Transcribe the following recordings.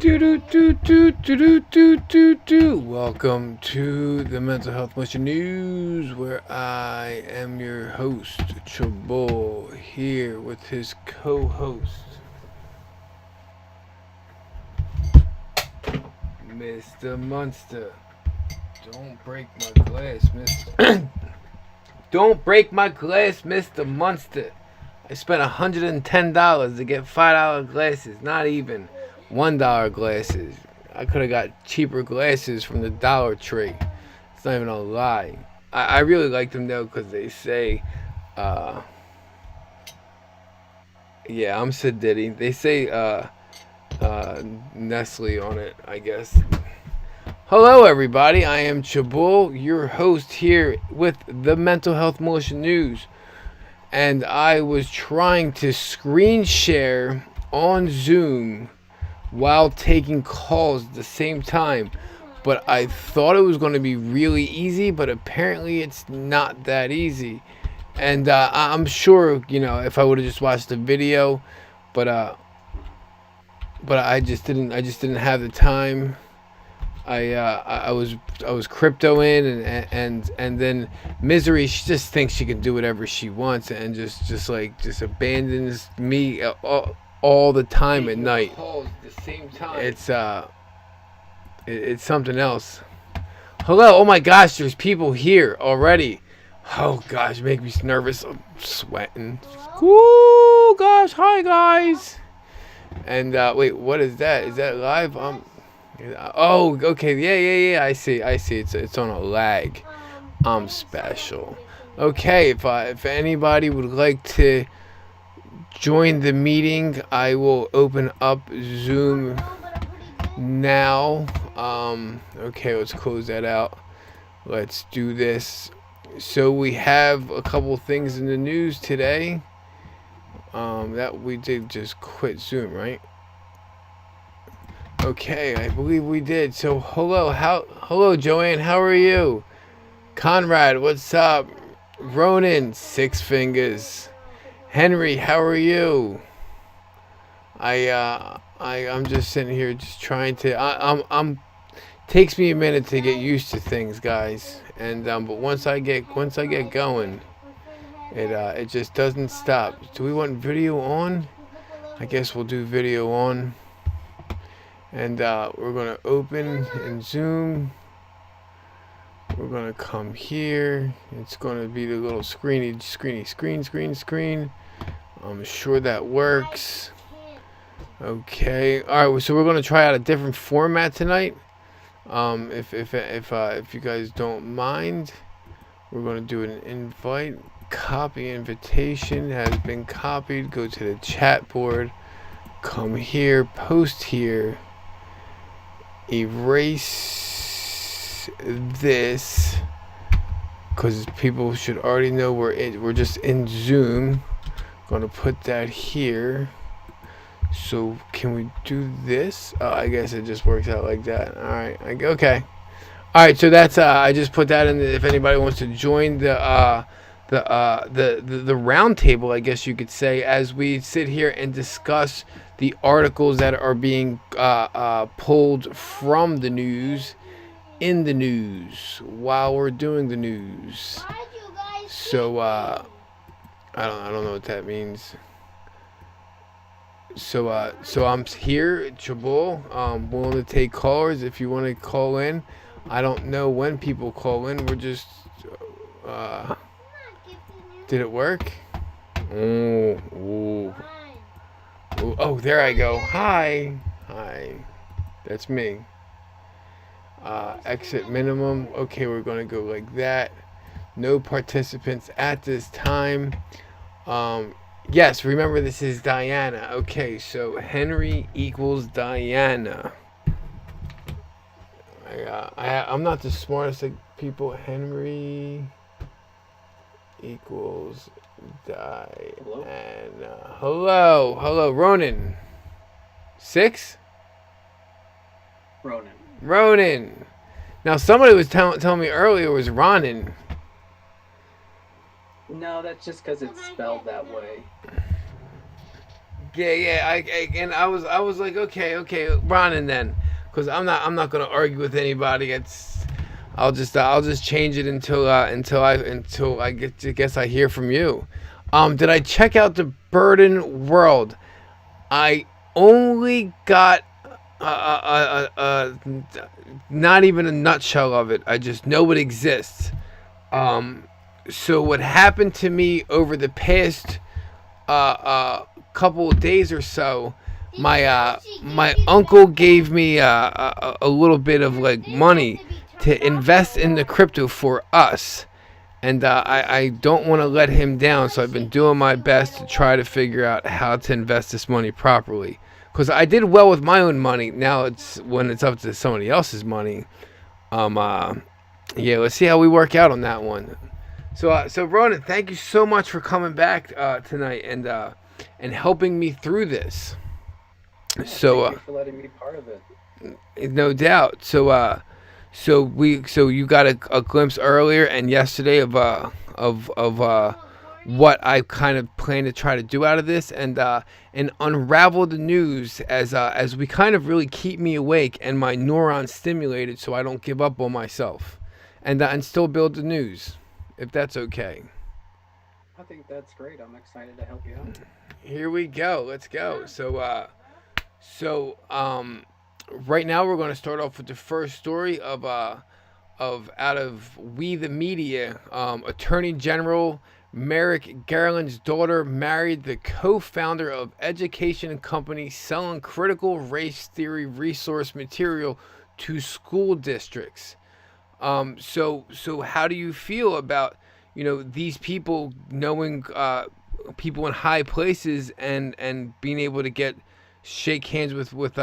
Welcome to the Mental Health Militia News, where I am your host, Chabot, here with his co-host, Mr. Munster. Don't break my glass, Mr. Don't break my glass, Mr. Munster. I spent $110 to get $5 glasses, not even $1 glasses. I could have got cheaper glasses from the Dollar Tree. It's not even a lie. I really like them though, because they say, yeah, I'm Sadiddy. They say Nestle on it, I guess. Hello everybody, I am Chabul, your host here with the Mental Health Militia News. And I was trying to screen share on Zoom while taking calls at the same time, but I thought it was going to be really easy, but apparently it's not that easy. And I'm sure, you know, if I would have just watched the video, but I just didn't have the time. I was crypto in, and then Misery, she just thinks she can do whatever she wants and just abandons me all the time at night. It's something else. Hello, oh my gosh, there's people here already. Oh gosh, make me nervous. I'm sweating. Ooh, gosh, hi guys. And wait, what is that? Is that live? Oh, okay, yeah. I see. It's on a lag. I'm special. Okay, if anybody would like to join the meeting, I will open up Zoom now. Okay, let's close that out. Let's do this. So we have a couple things in the news today. That we did just quit Zoom, right? Okay, I believe we did. So hello Joanne, how are you? Conrad, what's up? Ronan, Six Fingers. Henry, how are you? I'm just sitting here just trying to I'm takes me a minute to get used to things, guys. And but once I get going, it just doesn't stop. Do we want video on? I guess we'll do video on. And we're going to open in Zoom. We're going to come here. It's going to be the little screen. I'm sure that works. Okay. All right. So we're going to try out a different format tonight. If you guys don't mind, we're going to do an invite. Copy invitation has been copied. Go to the chat board. Come here. Post here. Erase this, because people should already know we're just in Zoom. Gonna put that here. So can we do this? Oh, I guess it just works out like that. All right. Okay. All right. So that's I just put that in. If anybody wants to join the round table, I guess you could say, as we sit here and discuss the articles that are being pulled from the news in the news while we're doing the news. So I don't know what that means. So I'm here, Chabot, willing to take callers if you want to call in. I don't know when people call in. We're just did it work? Oh, there I go. Hi. That's me. Exit minimum. Okay, we're going to go like that. No participants at this time. Yes, remember this is Diana. Okay, so Henry equals Diana. I'm not the smartest of people. Henry equals Diana. Hello, Ronan. 6? Ronan. Now somebody was telling me earlier it was Ronan. No, that's just because it's spelled that way. Yeah. And I was like, okay, Ronan then, because I'm not gonna argue with anybody. I'll just change it until I guess I hear from you. Did I check out the Burden World? I only got not even a nutshell of it. I just know it exists. So what happened to me over the past couple of days or so, my uncle gave me a little bit of like money to invest in the crypto for us. And I don't want to let him down, so I've been doing my best to try to figure out how to invest this money properly. Because I did well with my own money. Now when it's up to somebody else's money. Yeah, let's see how we work out on that one. So Ronan, thank you so much for coming back tonight and helping me through this. So thank you for letting me be part of it. no doubt. So you got a glimpse earlier and yesterday of what I kind of plan to try to do out of this and unravel the news as we kind of really keep me awake and my neurons stimulated so I don't give up on myself and still build the news, if that's okay. I think that's great. I'm excited to help you out. Here we go. Let's go. So right now we're going to start off with the first story of out of We the Media. Attorney General Merrick Garland's daughter married the co-founder of education company selling critical race theory resource material to school districts. So how do you feel about these people knowing people in high places and being able to shake hands with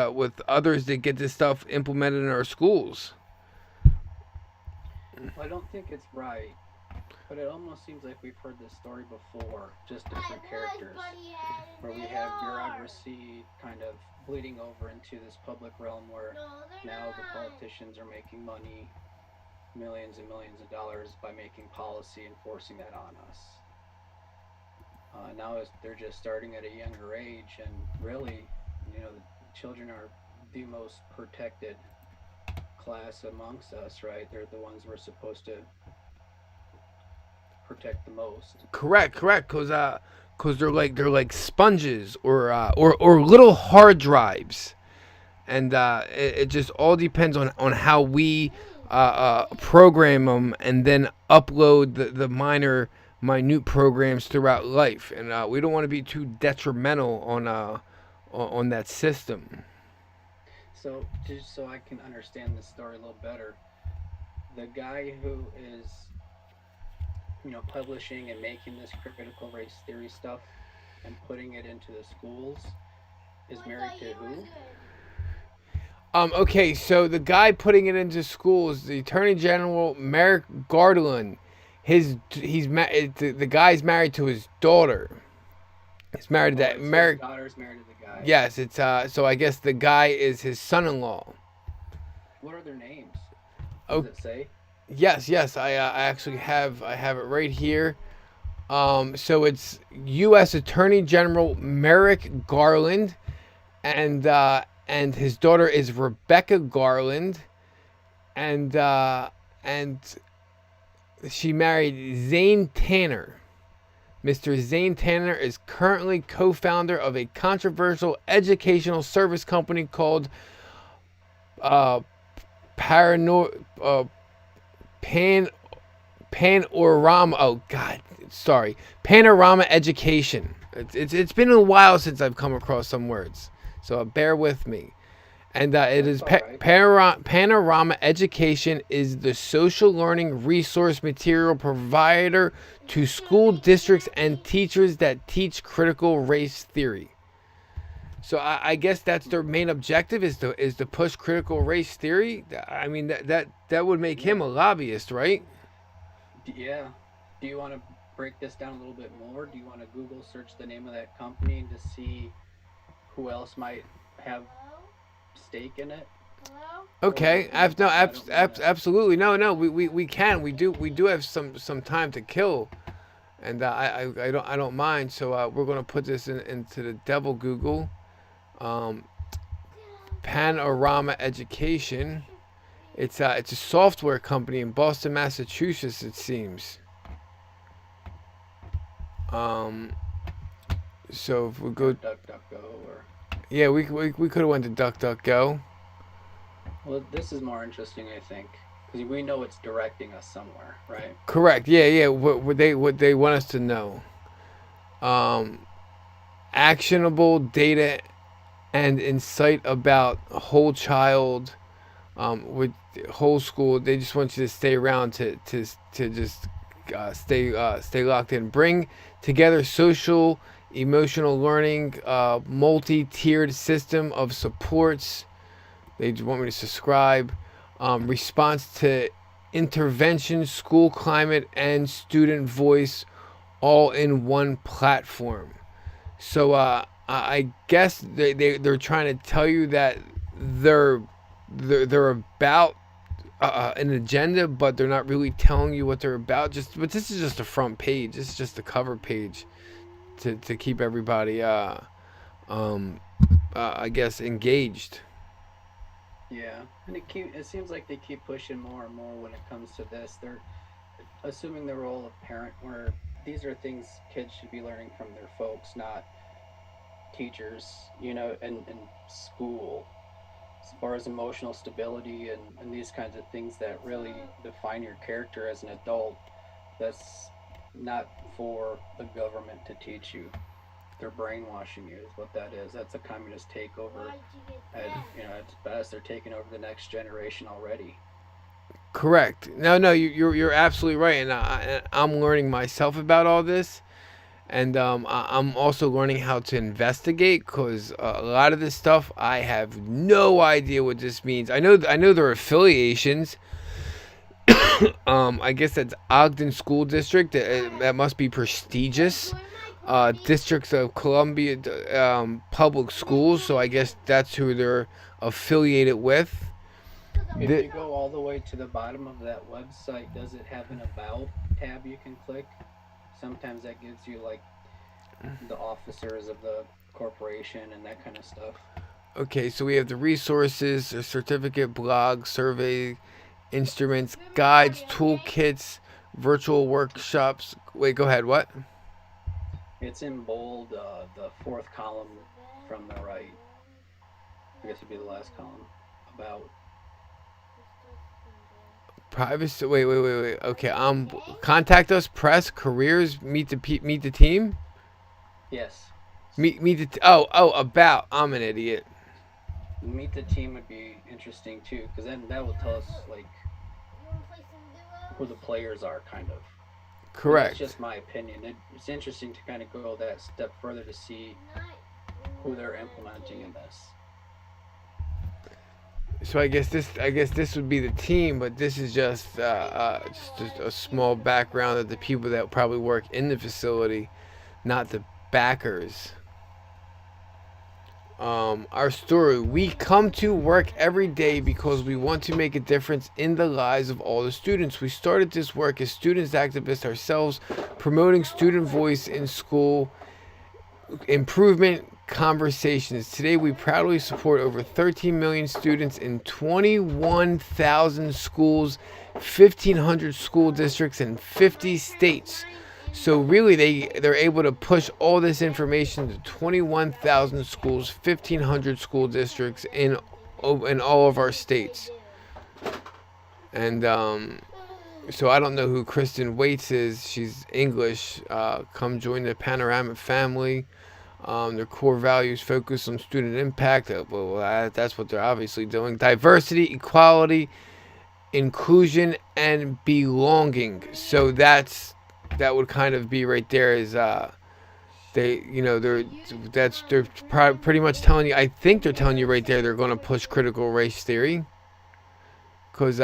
others that get this stuff implemented in our schools? Well, I don't think it's right, but it almost seems like we've heard this story before, just different characters, where we have bureaucracy kind of bleeding over into this public realm where now the politicians are making money, millions and millions of dollars by making policy and forcing that on us. Now they're just starting at a younger age, and really, the children are the most protected class amongst us, right? They're the ones we're supposed to protect the most. Correct, cause they're like sponges or little hard drives, and it just all depends on how we program them and then upload the minute programs throughout life, and we don't want to be too detrimental on that system. So, just so I can understand this story a little better, the guy who is, publishing and making this critical race theory stuff and putting it into the schools is married to who? Okay, so the guy putting it into schools, the Attorney General Merrick Garland, the guy's married to his daughter. He's married to that Merrick. His daughter's married to the guy. Yes, it's so I guess the guy is his son-in-law. What are their names? Oh, Does it say? yes. I actually have it right here. So it's U.S. Attorney General Merrick Garland, and his daughter is Rebecca Garland, and she married Zane Tanner. Mr. Zane Tanner is currently co-founder of a controversial educational service company called Panorama. Oh God, sorry, Panorama Education. It's been a while since I've come across some words, so bear with me. And it is Panorama Education is the social learning resource material provider to school districts and teachers that teach critical race theory. So I guess that's their main objective is to push critical race theory. I mean that would make him a lobbyist, right? Yeah. Do you want to break this down a little bit more? Do you want to Google search the name of that company and to see who else might have stake in it? Okay, absolutely. No, we can. We do have some time to kill, and I don't mind. So we're gonna put this into the devil Google. Um, Panorama Education. It's a software company in Boston, Massachusetts. It seems. Um, so if we go, DuckDuckGo or yeah, we could have went to DuckDuckGo. well, this is more interesting, I think, because we know it's directing us somewhere, right? Correct. Yeah, yeah. What they want us to know. Um, Actionable data and insight about whole child, with whole school. They just want you to stay around to just stay locked in. Bring together social emotional learning, multi-tiered system of supports. They want me to subscribe. Response to intervention, school climate, and student voice, all in one platform. So I guess they're trying to tell you that they're they're about an agenda, but they're not really telling you what they're about. But this is just a front page. This is just a cover page to keep everybody I guess engaged. Yeah, and it seems like they keep pushing more and more when it comes to this. They're assuming the role of parent, where these are things kids should be learning from their folks, not teachers, and school. As far as emotional stability and these kinds of things that really define your character as an adult, that's not for the government to teach you. They're brainwashing you, is what that is. That's a communist takeover. And, at best, they're taking over the next generation already. Correct. No, you're absolutely right, and I'm learning myself about all this, and I'm also learning how to investigate, because a lot of this stuff I have no idea what this means. I know there are affiliations. I guess that's Ogden School District. That must be prestigious. Districts of Columbia Public Schools. So I guess that's who they're affiliated with. If you go all the way to the bottom of that website, does it have an About tab you can click? Sometimes that gives you like the officers of the corporation and that kind of stuff. Okay, so we have the resources, a certificate, blog, survey, instruments, guides, toolkits, virtual workshops. Wait, go ahead. What? It's in bold, the fourth column from the right. I guess it'd be the last column. About. Privacy. Wait. Okay. Contact us. Press. Careers. Meet the team. Yes. Meet the. Oh. About. I'm an idiot. Meet the team would be interesting too, because then that will tell us like who the players are, kind of. Correct. That's just my opinion. It's interesting to kind of go that step further to see who they're implementing in this. So I guess this would be the team, but this is just a small background of the people that probably work in the facility, not the backers. Our story: we come to work every day because we want to make a difference in the lives of all the students. We started this work as students activists ourselves, promoting student voice in school improvement conversations. Today we proudly support over 13 million students in 21,000 schools, 1,500 school districts, and 50 states. So really they're able to push all this information to 21,000 schools, 1,500 school districts in all of our states. And so I don't know who Kristen Waits is. She's English. Come join the Panoramic family. Their core values focus on student impact. That's what they're obviously doing. Diversity, equality, inclusion, and belonging. So that would kind of be right there. Is they're pretty much telling you. I think they're telling you right there they're going to push critical race theory. Because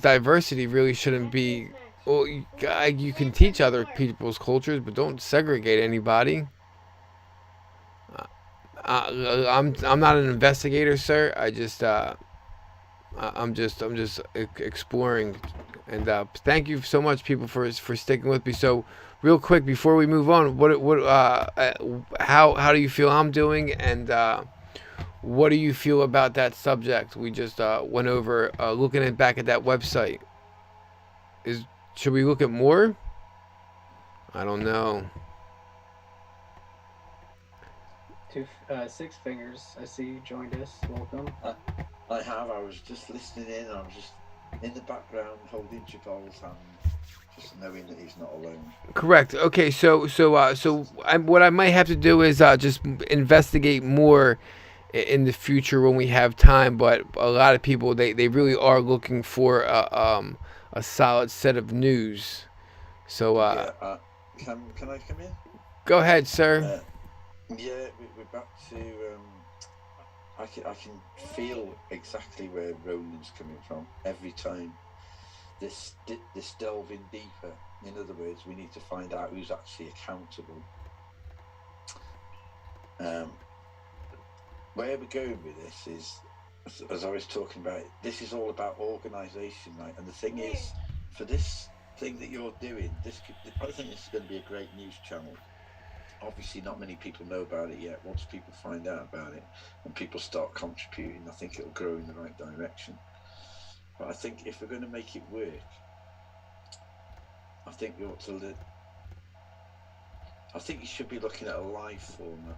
diversity really shouldn't be. Well, you can teach other people's cultures, but don't segregate anybody. I'm not an investigator, sir. I just I'm just exploring, and thank you so much, people, for sticking with me. So, real quick before we move on, how do you feel I'm doing, and what do you feel about that subject we just went over? Looking back at that website, should we look at more? I don't know. Six Fingers, I see you joined us. Welcome. I have. I was just listening in. I was just in the background holding Chipole's hand, just knowing that he's not alone. Correct. Okay. What I might have to do is just investigate more in the future when we have time. But a lot of people they really are looking for a solid set of news. So can I come in? Go ahead, sir. Yeah, we're back to. I can feel exactly where Ronan's coming from every time. This delving deeper. In other words, we need to find out who's actually accountable. Where we're going with this is, as I was talking about, this is all about organisation, right? And the thing is, for this thing that you're doing, I think this is going to be a great news channel. Obviously, not many people know about it yet. Once people find out about it and people start contributing, I think it'll grow in the right direction. But I think if we're going to make it work, I think we ought to. I think you should be looking at a live format.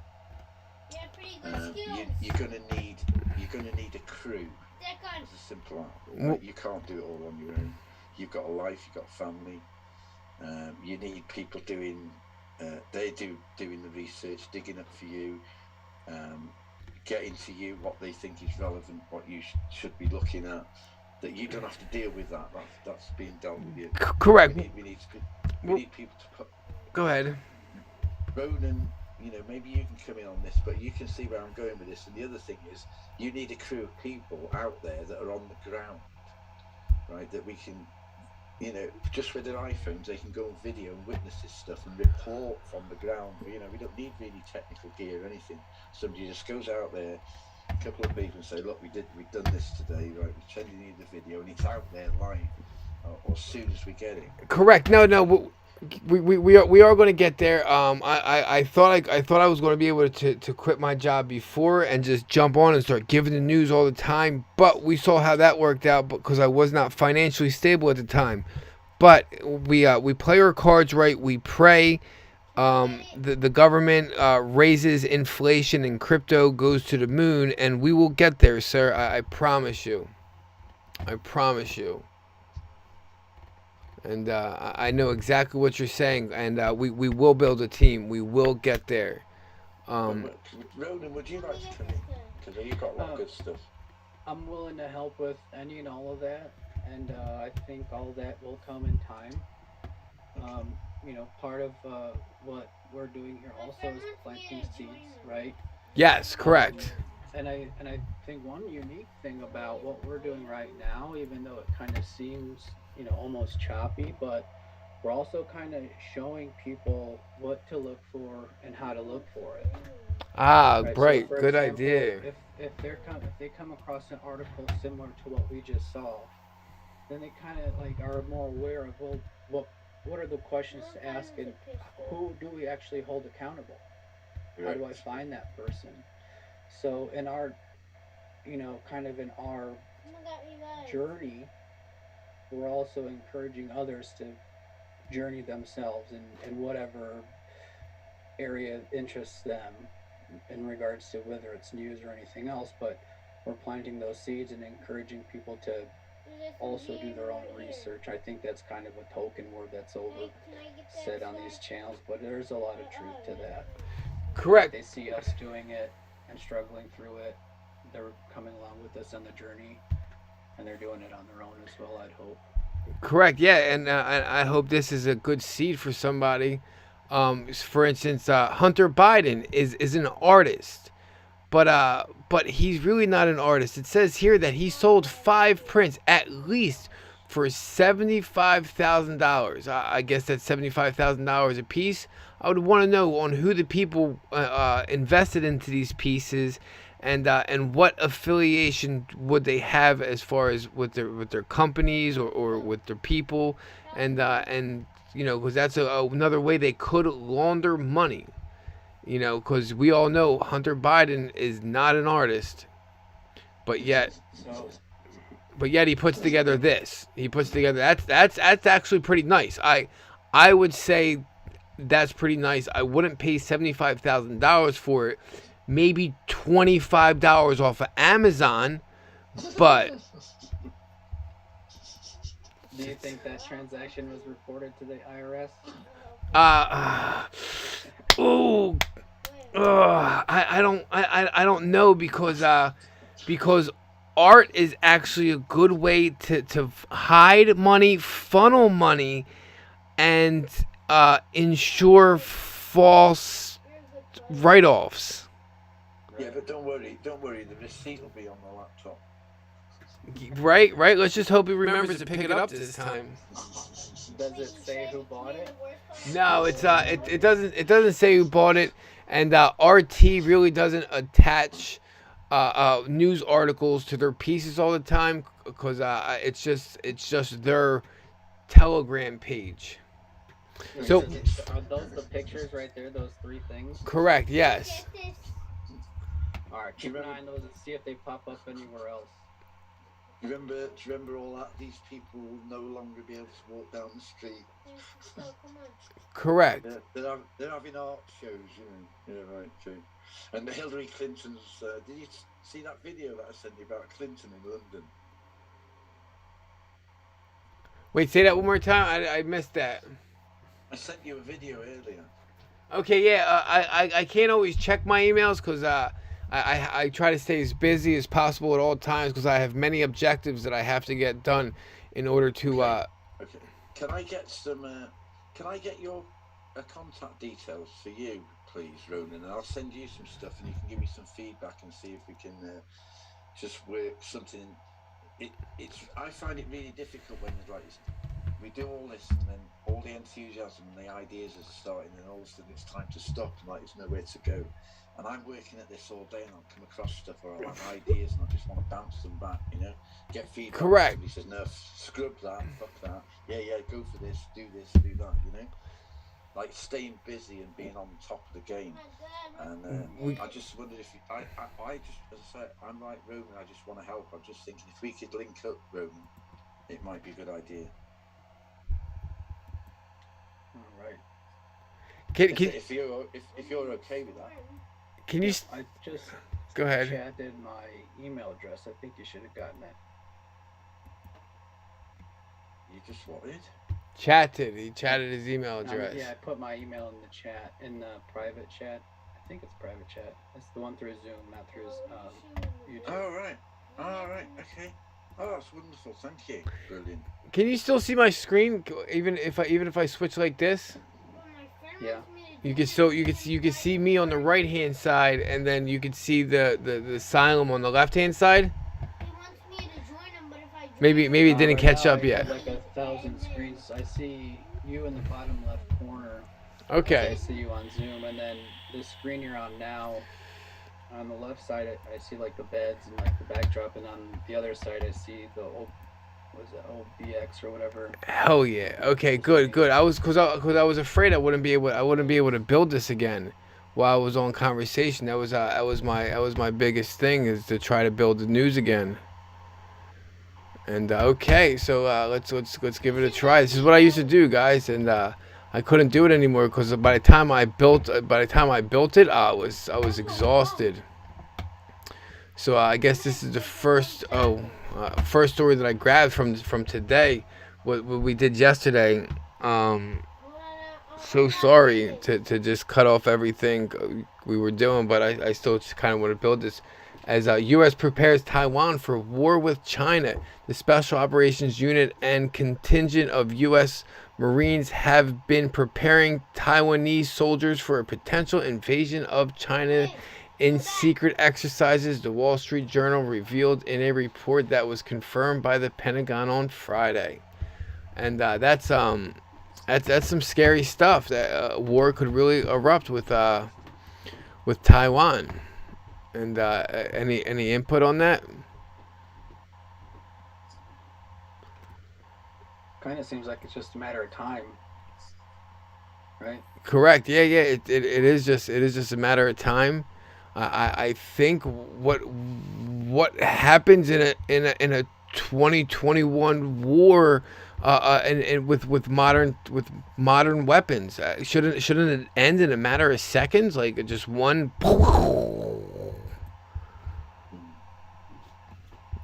Yeah, pretty good You're going to need a crew. As a simple right? You can't do it all on your own. You've got a life. You've got a family. You need people doing. Doing the research, digging up for you, getting to you what they think is relevant, what you should be looking at. That you don't have to deal with that. That's being dealt with you. Correct. We need people to put. Go ahead. Ronan, maybe you can come in on this, but you can see where I'm going with this. And the other thing is, you need a crew of people out there that are on the ground, right? That we can. Just with their iPhones, they can go on video and witness this stuff and report from the ground. We don't need really technical gear or anything. Somebody just goes out there, a couple of people, and say, "Look, we've done this today, right? We're sending you the video, and it's out there live, or as soon as we get it." Correct. No. We are going to get there. I thought I was going to be able to quit my job before and just jump on and start giving the news all the time. But we saw how that worked out because I was not financially stable at the time. But we play our cards right. We pray. The government raises inflation and crypto goes to the moon, and we will get there, sir. I promise you. I promise you. And I know exactly what you're saying, and we will build a team. We will get there. Ronan, would you like to come in? Because you've got a lot of good stuff. I'm willing to help with any and all of that, and I think all of that will come in time. Part of what we're doing here also is planting seeds, right? Yes, correct. And I think one unique thing about what we're doing right now, even though it kind of seems almost choppy, but we're also kind of showing people what to look for and how to look for it. Right? Great, So good example, idea. If they come across an article similar to what we just saw, then they kind of are more aware of what are the questions to ask and who do we actually hold accountable? How do I find that person? So in our, kind of in our journey, we're also encouraging others to journey themselves in whatever area interests them in regards to whether it's news or anything else, but we're planting those seeds and encouraging people to also do their own research. I think that's kind of a token word that's over said on these channels, but there's a lot of truth to that. Correct. They see us doing it and struggling through it. They're coming along with us on the journey, and they're doing it on their own as well, I'd hope. Correct. Yeah, and I hope this is a good seed for somebody. For instance, Hunter Biden is an artist, but he's really not an artist. It says here that he sold 5 prints at least for $75,000. I guess that's $75,000 a piece. I would want to know on who the people invested into these pieces, and what affiliation would they have as far as with their companies or with their people, and because that's another way they could launder money. Because we all know Hunter Biden is not an artist, but yet So, he puts together this. He puts together that's actually pretty nice. I would say that's pretty nice. I wouldn't pay $75,000 for it. Maybe $25 off of Amazon, but do you think that transaction was reported to the IRS? ooh, I don't know because art is actually a good way to hide money, funnel money, and ensure false write-offs. Yeah, but don't worry. The receipt will be on the laptop. Right. Let's just hope he remembers to pick it up this time. Does it say who bought it? No, it doesn't say who bought it, and RT really doesn't attach news articles to their pieces all the time because it's just their Telegram page. So Are those the pictures right there? Those three things? correct, yes. All right, keep an eye on those and see if they pop up anywhere else. Do you remember all that? These people will no longer be able to walk down the street. Correct. They're having art shows, Yeah, right, true. And Hillary Clinton's. Did you see that video that I sent you about Clinton in London? Wait, say that one more time. I missed that. I sent you a video earlier. Okay, yeah. I can't always check my emails because I try to stay as busy as possible at all times because I have many objectives that I have to get done in order to. Okay. Can I get some? Can I get your contact details for you, please, Ronan? And I'll send you some stuff, and you can give me some feedback and see if we can just work something. I find it really difficult when it's like we do all this and then all the enthusiasm and the ideas are starting, and all of a sudden it's time to stop and like there's nowhere to go. And I'm working at this all day, and I'll come across stuff or I like ideas, and I just want to bounce them back, get feedback. Correct. Somebody says, no, scrub that, fuck that. Yeah, go for this, do that, Like staying busy and being on top of the game. And I just wondered if I just, as I said, I'm like Roman. I just want to help. I'm just thinking if we could link up, Roman, it might be a good idea. All right. If you're okay with that. Can you? I just Go ahead. chatted my email address. I think you should have gotten it. You just wanted? He chatted his email address. Yeah, I put my email in the chat, in the private chat. I think it's private chat. It's the one through Zoom, not through YouTube. All right, okay. Oh, that's wonderful. Thank you. Brilliant. Can you still see my screen even if I switch like this? Yeah. You can see me on the right hand side, and then you can see the asylum on the left hand side. Maybe it didn't catch up yet. Like 1,000 screens. I see you in the bottom left corner. Okay. I see you on Zoom, and then the screen you're on now. On the left side, I see like the beds and like the backdrop, and on the other side, I see the old, OBX or whatever. Hell yeah. Okay, good. I was afraid I wouldn't be able to build this again while I was on conversation. That was my biggest thing, is to try to build the news again. And okay, so let's give it a try. This is what I used to do, guys, and I couldn't do it anymore because by the time I built it, I was exhausted. So I guess this is the first story that I grabbed from today. What we did yesterday. So sorry to just cut off everything we were doing, but I still just kind of want to build this. As U.S. prepares Taiwan for war with China, the Special Operations Unit and contingent of U.S. Marines have been preparing Taiwanese soldiers for a potential invasion of China in secret exercises, the Wall Street Journal revealed in a report that was confirmed by the Pentagon on Friday. And that's some scary stuff. That war could really erupt with Taiwan. And any input on that? Kind of seems like it's just a matter of time, right? Correct. Yeah, yeah. It is just a matter of time. I think what happens in a 2021 war, and with modern weapons, shouldn't it end in a matter of seconds, like just one?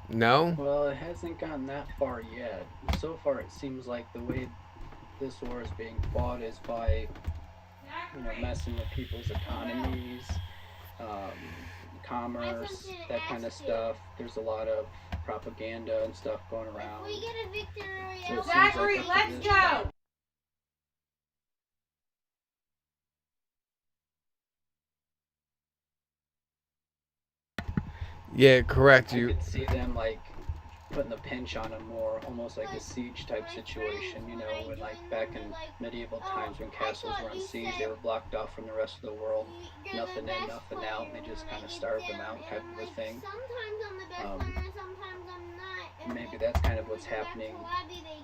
No. Well, it hasn't gotten that far yet. So far, it seems like the way this war is being fought is by, messing with people's economies, commerce, that kind of stuff. There's a lot of propaganda and stuff going around. We get a victory. So it seems Zachary, like up to let's this go. point- Yeah, correct. I You could see them like putting the pinch on them more, almost like a siege type situation. When like back in medieval times when castles were on siege, they were blocked off from the rest of the world, nothing in, nothing out, and they just kind of starved them out, type of a thing. Sometimes I'm the best runner, sometimes I'm not. And Maybe that's kind of what's happening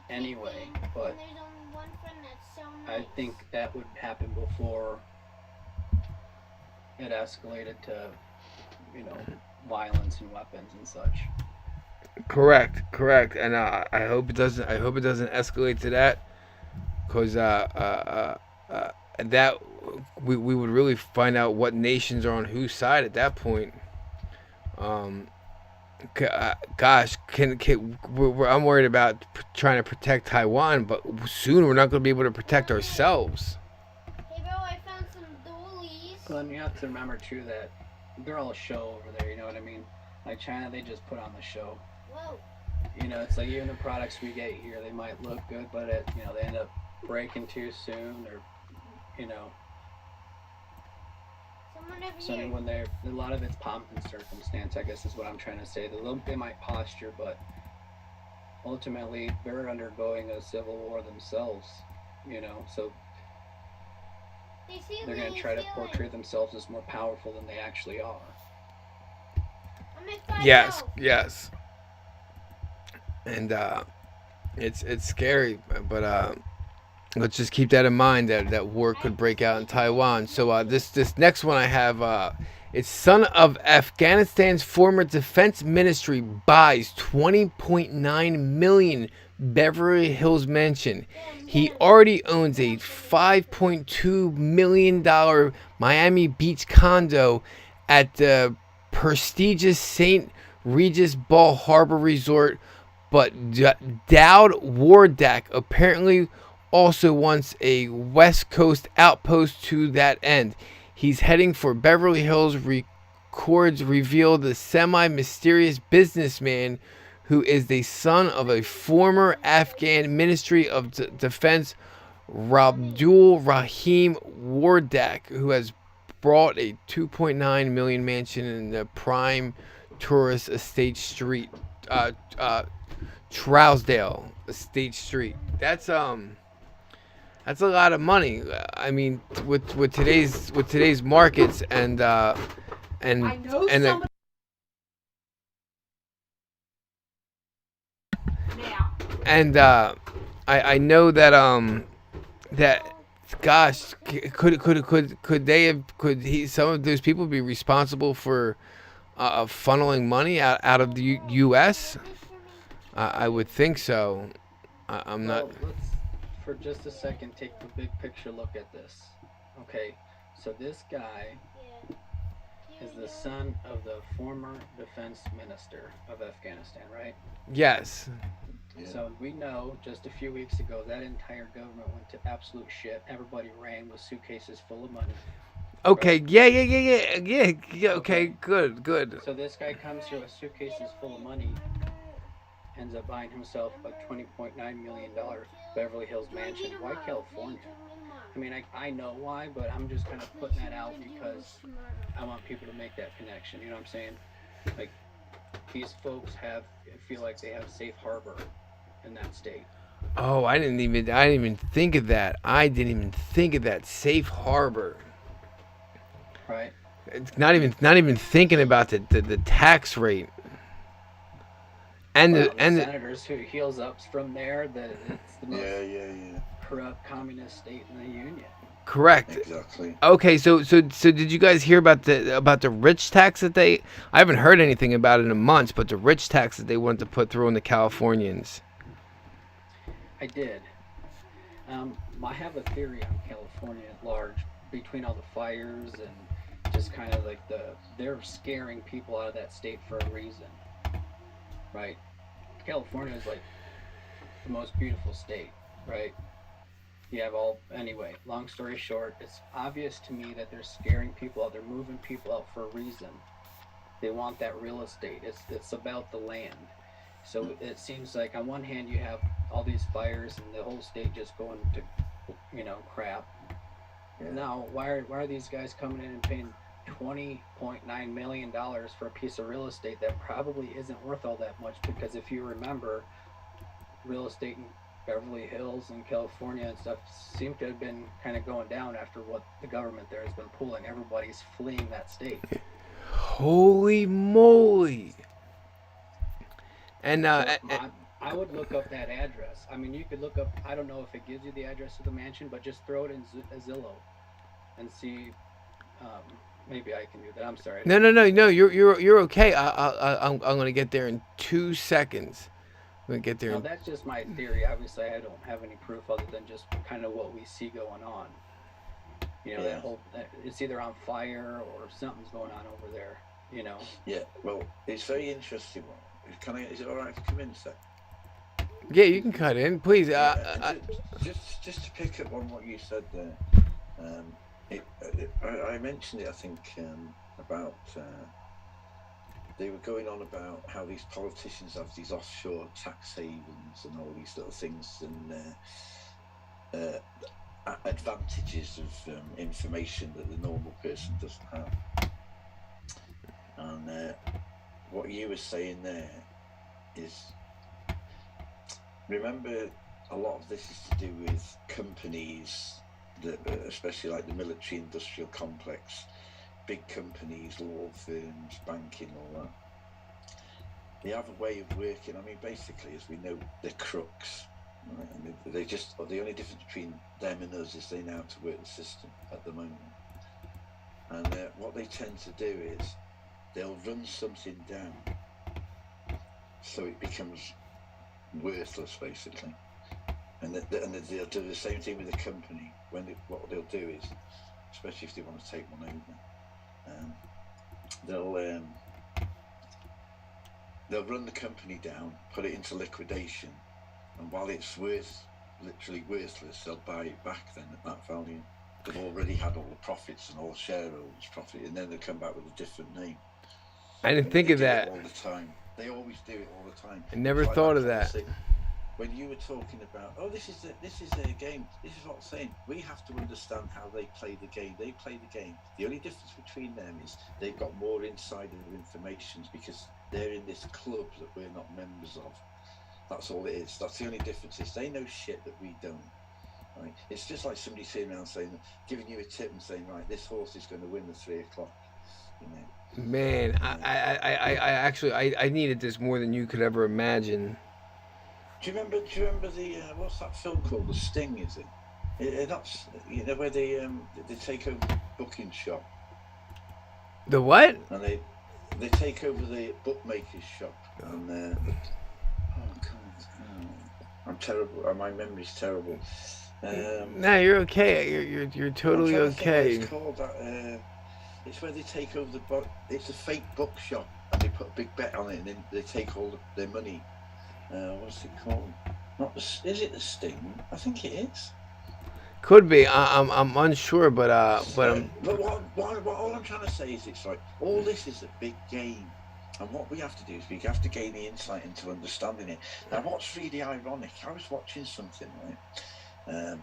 anyway, but there's only one friend that's so I nice. think that would happen before it escalated to, violence and weapons and such. correct, and I hope it doesn't. I hope it doesn't escalate to that, because that we would really find out what nations are on whose side at that point. Gosh, I'm worried about trying to protect Taiwan, but soon we're not going to be able to protect ourselves. Hey bro, I found some dollies. Well, and you have to remember too that they're all a show over there. You know what I mean? Like China, they just put on the show. Whoa. It's like even the products we get here, they might look good, but they end up breaking too soon, or Someone over so here. when they're a lot of it's pomp and circumstance, I guess is what I'm trying to say. They might posture, but ultimately they're undergoing a civil war themselves. So They see they're me, gonna try to steal portray it. themselves as more powerful than they actually are. I'm gonna find Yes, out. yes, and it's scary, but let's just keep that in mind that war could break out in Taiwan. So this next one I have, it's son of Afghanistan's former defense ministry buys 20.9 million Beverly Hills mansion. He already owns a $5.2 million Miami Beach condo at the prestigious St. Regis Ball Harbor Resort, but Dowd Wardak apparently also wants a West Coast outpost to that end. He's heading for Beverly Hills. Records reveal the semi-mysterious businessman, who is the son of a former Afghan Ministry of Defense, Rabdul Rahim Wardak, who has bought a 2.9 million mansion in the prime tourist estate street, Trousdale Estate Street. That's a lot of money. I mean, with today's markets and I know and somebody now. and I know that gosh, could some of those people be responsible for funneling money out of the U.S.? I would think so. I'm not. Well, let's for just a second take the big picture look at this. Okay, so this guy is the son of the former defense minister of Afghanistan, right? Yes. Yeah. So we know just a few weeks ago that entire government went to absolute shit. Everybody ran with suitcases full of money. Okay. Yeah. Okay. Good. So this guy comes here with suitcases full of money, ends up buying himself a $20.9 million Beverly Hills mansion. Why California? I mean, I know why, but I'm just kind of putting that out because I want people to make that connection. You know what I'm saying? Like, these folks feel like they have safe harbor in that state. Oh, I didn't even think of that. Safe harbor. Right? It's not even thinking about the tax rate. And Well, the senators who heals up from there that it's the most Yeah. corrupt communist state in the union. correct. Exactly. Okay, so did you guys hear about the rich tax that they? I haven't heard anything about it in months, but the rich tax that they wanted to put through on the Californians. I did. I have a theory on California at large, between all the fires and just kind of like they're scaring people out of that state for a reason, right? California is like the most beautiful state, right? You have anyway, long story short, it's obvious to me that they're scaring people out. They're moving people out for a reason. They want that real estate. It's about the land. So it seems like on one hand you have all these fires and the whole state just going to, crap. Yeah. Now, why are these guys coming in and paying $20.9 million for a piece of real estate that probably isn't worth all that much? Because if you remember, real estate in Beverly Hills and California and stuff seem to have been kind of going down after what the government there has been pulling. Everybody's fleeing that state. Holy moly! And I would look up that address. I mean, you could look up. I don't know if it gives you the address of the mansion, but just throw it in Zillow and see. Maybe I can do that. I'm sorry. no. You're okay. I'm gonna get there in 2 seconds. I'm gonna get there. Now, that's just my theory. Obviously, I don't have any proof other than just kind of what we see going on. That whole it's either on fire or something's going on over there. Yeah. Well, it's very interesting. Is it all right to come in, sir? Yeah, you can cut in, please. Just to pick up on what you said there, I mentioned it. I think about they were going on about how these politicians have these offshore tax havens and all these little things and advantages of information that the normal person doesn't have. And what you were saying there is, remember, a lot of this is to do with companies that, especially like the military industrial complex, big companies, law firms, banking, all that. They have a way of working. I mean, basically, as we know, they're crooks. Right? And they just, the only difference between them and us is they know how to work the system at the moment. And what they tend to do is they'll run something down so it becomes worthless, basically. And they'll do the same thing with the company. What they'll do is, especially if they want to take one over, they'll run the company down, put it into liquidation, and while it's literally worthless, they'll buy it back then at that value. They've already had all the profits and all the shareholders' profit, and then they come back with a different name. I didn't think of that. All the time. They always do it all the time. I never thought of that. When you were talking about, this is their game. This is what I'm saying. We have to understand how they play the game. They play the game. The only difference between them is they've got more insider information because they're in this club that we're not members of. That's all it is. That's the only difference. Is they know shit that we don't. Right? It's just like somebody sitting around giving you a tip and saying, right, this horse is going to win the 3 o'clock. Man, I actually needed this more than you could ever imagine. Do you remember the what's that film called? The Sting, is it? That's where they take over the booking shop. The what? And they take over the bookmaker's shop. And I'm terrible. My memory's terrible. No, you're okay. You're totally okay. It's called that. It's where they take over it's a fake bookshop and they put a big bet on it and then they take all their money. What's it called? Is it the Sting? I think it is. Could be. I'm unsure, but what all I'm trying to say is it's like all this is a big game, and what we have to do is we have to gain the insight into understanding it. Now, what's really ironic? I was watching something, right?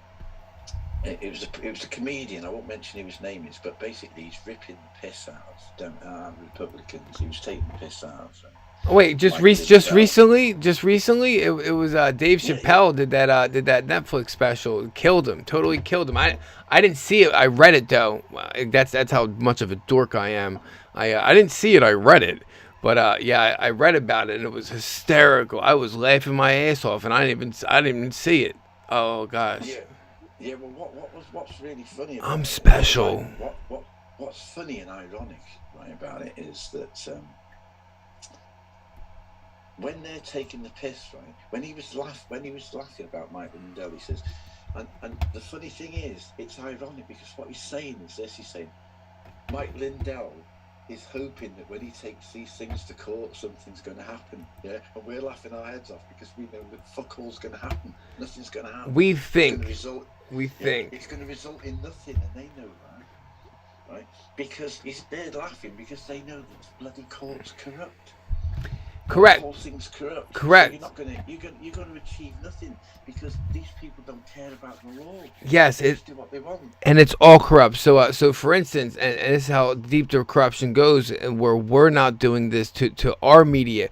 It was a comedian. I won't mention who his name is, but basically he's ripping the piss out of Republicans. He was taking the piss out of them. Wait, just Mike Lindell. recently, it was Dave Yeah, Chappelle did that Netflix special. Killed him, totally killed him. I didn't see it. I read it though. That's how much of a dork I am. I didn't see it. I read it, but yeah, I read about it and it was hysterical. I was laughing my ass off and I didn't even see it. Oh gosh. Yeah, yeah. Well, what's really funny? About I'm it, special. What's funny and ironic, right, about it is that when they're taking the piss, right, when he was laughing about Mike Lindell, he says, and the funny thing is, it's ironic because what he's saying is this: he's saying Mike Lindell is hoping that when he takes these things to court, something's going to happen. Yeah, and we're laughing our heads off because we know that fuck all's going to happen. Nothing's going to happen. We think. It's going to result in nothing, and they know that, right? Because they're laughing because they know that the bloody court's corrupt. Correct. The whole thing's corrupt. Correct. So you're going to achieve nothing because these people don't care about the law. Yes, They just do what they want. and it's all corrupt. So for instance, and this is how deep the corruption goes, and where we're not doing this to our media.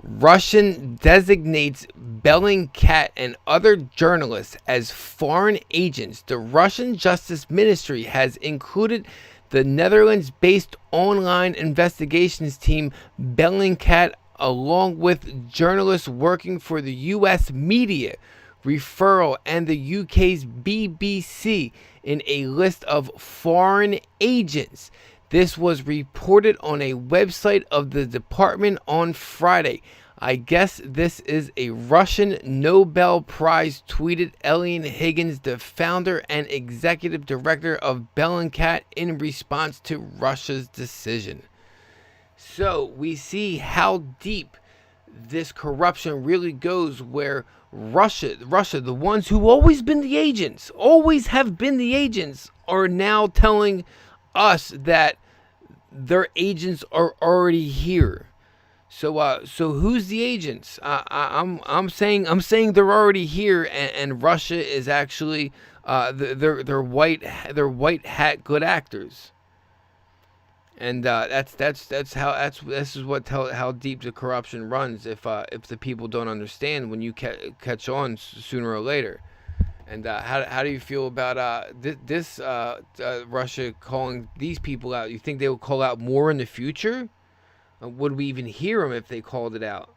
Russian designates Bellingcat and other journalists as foreign agents. The Russian Justice Ministry has included the Netherlands-based online investigations team Bellingcat along with journalists working for the U.S. media, Referral, and the UK's BBC in a list of foreign agents. This was reported on a website of the department on Friday. I guess this is a Russian Nobel Prize, tweeted Elian Higgins, the founder and executive director of Bellingcat, in response to Russia's decision. So we see how deep this corruption really goes, where Russia, the ones who always have been the agents, are now telling us that their agents are already here. So who's the agents? I'm saying they're already here, and Russia is actually they're white hat good actors. And this is how deep the corruption runs. If the people don't understand, when you catch on sooner or later. And how do you feel about this Russia calling these people out? You think they will call out more in the future? Would we even hear them if they called it out?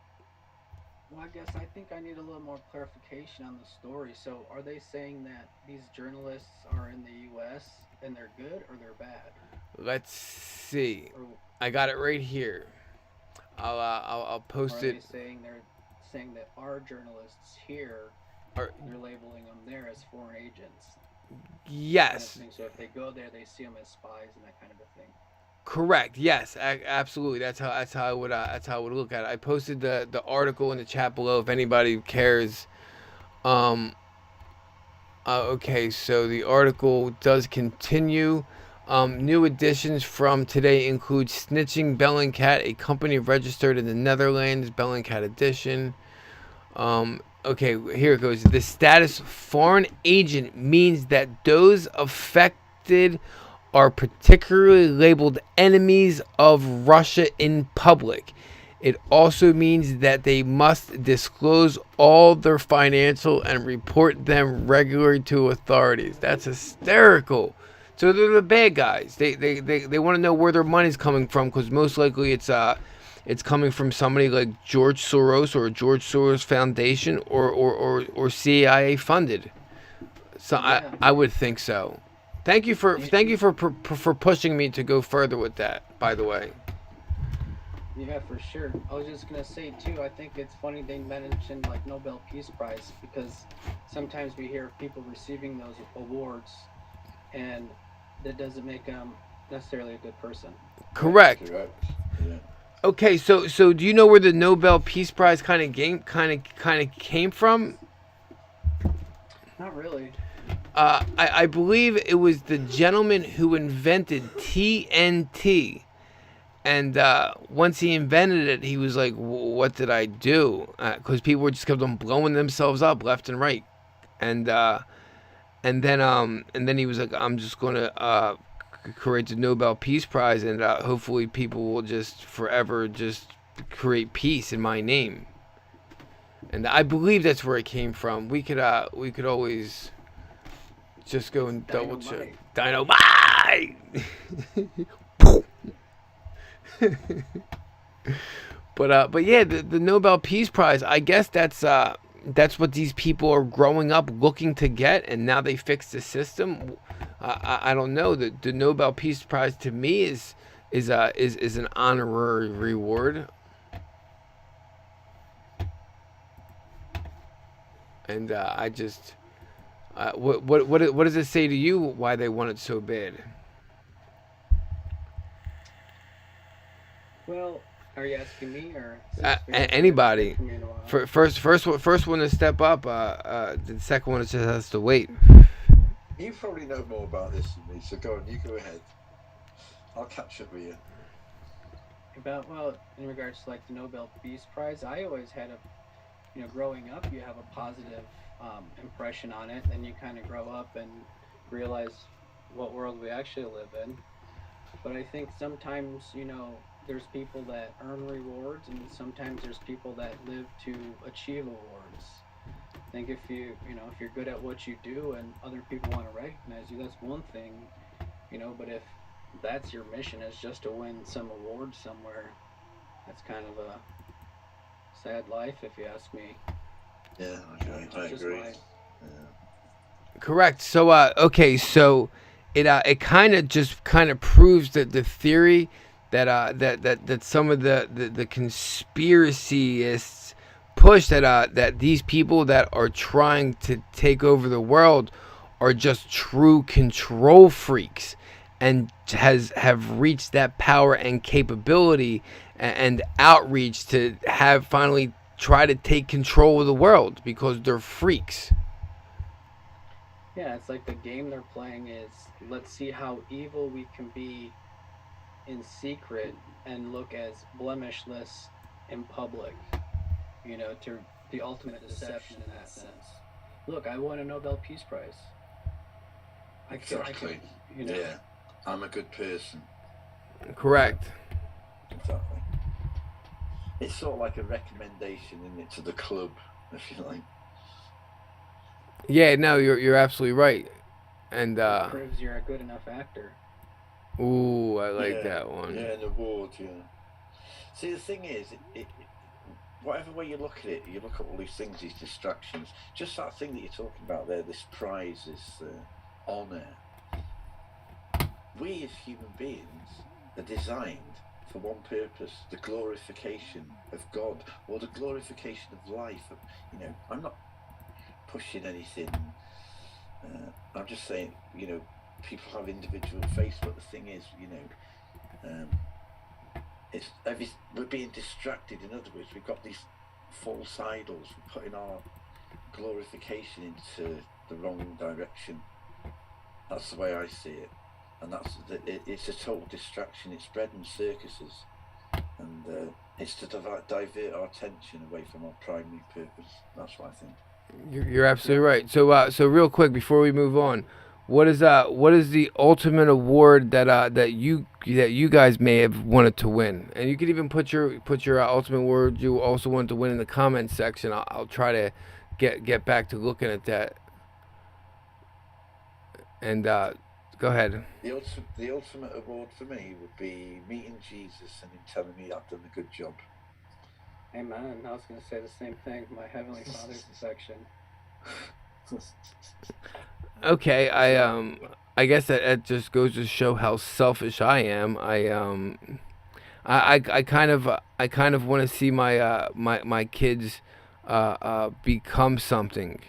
Well, I think I need a little more clarification on the story. So, are they saying that these journalists are in the U.S. and they're good or they're bad? Let's see. I got it right here. I'll post it. They're saying that our journalists here, they're labeling them there as foreign agents? Yes. So if they go there, they see them as spies and that kind of a thing. Correct. Yes. Absolutely. That's how I would look at it. I posted the article in the chat below if anybody cares. Okay. So the article does continue. New additions from today include snitching Bellingcat, a company registered in the Netherlands. Bellingcat edition. Okay, here it goes. The status foreign agent means that those affected are particularly labeled enemies of Russia in public. It also means that they must disclose all their financial and report them regularly to authorities. That's hysterical. So they're the bad guys. They want to know where their money's coming from, because most likely it's coming from somebody like George Soros or George Soros Foundation or CIA funded. So yeah. I would think so. Thank you for pushing me to go further with that, by the way. Yeah, for sure. I was just gonna say too, I think it's funny they mentioned like Nobel Peace Prize, because sometimes we hear people receiving those awards and that doesn't make them necessarily a good person. Correct. Yeah. Okay, so do you know where the Nobel Peace Prize kind of came from? Not really. I believe it was the gentleman who invented TNT. And once he invented it, he was like, what did I do? Because people were just kept on blowing themselves up left and right. And then he was like, I'm just going to create the Nobel Peace Prize, and hopefully people will just forever just create peace in my name. And I believe that's where it came from. We could always just go and double check. Dynamite. But yeah, the Nobel Peace Prize. I guess that's what these people are growing up looking to get, and now they fixed the system. I don't know. The Nobel Peace Prize to me is an honorary reward. And I just, what does it say to you? Why they want it so bad? Well, are you asking me or anybody? First one to step up. The second one just has to wait. You probably know more about this than me, so go on. You go ahead. I'll catch up with you. In regards to like the Nobel Peace Prize, I always had growing up, you have a positive impression on it, and you kind of grow up and realize what world we actually live in. But I think sometimes, there's people that earn rewards, and sometimes there's people that live to achieve awards. I think if if you're good at what you do and other people want to recognize you, that's one thing, but if that's your mission is just to win some award somewhere, that's kind of a sad life, if you ask me. Yeah, I agree. Correct. So, okay, so it kind of proves that the theory that some of the conspiracyists push that these people that are trying to take over the world are just true control freaks and have reached that power and capability and outreach to have finally try to take control of the world because they're freaks. Yeah, it's like the game they're playing is, let's see how evil we can be in secret and look as blemishless in public. To the ultimate deception in that sense. Look, I won a Nobel Peace Prize. Exactly. Yeah, I'm a good person. Correct. Exactly. It's sort of like a recommendation, isn't it, to the club, if you like. Yeah, no, you're absolutely right. And it proves you're a good enough actor. Ooh, I like that one. Yeah, an award, yeah. See, the thing is, whatever way you look at it, you look at all these things, these distractions. Just that thing that you're talking about there, this prize, this honour. We as human beings are designed for one purpose: the glorification of God, or the glorification of life. I'm not pushing anything. I'm just saying, people have individual faiths, but the thing is, we're being distracted. In other words, we've got these false idols. We're putting our glorification into the wrong direction. That's the way I see it. And it's a total distraction. It's bread and circuses, and it's to divert our attention away from our primary purpose. That's what I think. You're absolutely right. So real quick before we move on, what is the ultimate award that you guys may have wanted to win? And you could even put your ultimate award you also want to win in the comments section. I'll try to get back to looking at that. And go ahead. The ultimate award for me would be meeting Jesus and him telling me I've done a good job. Amen. I was going to say the same thing. My Heavenly Father's affection. Okay, I guess that just goes to show how selfish I am. I kind of want to see my kids become something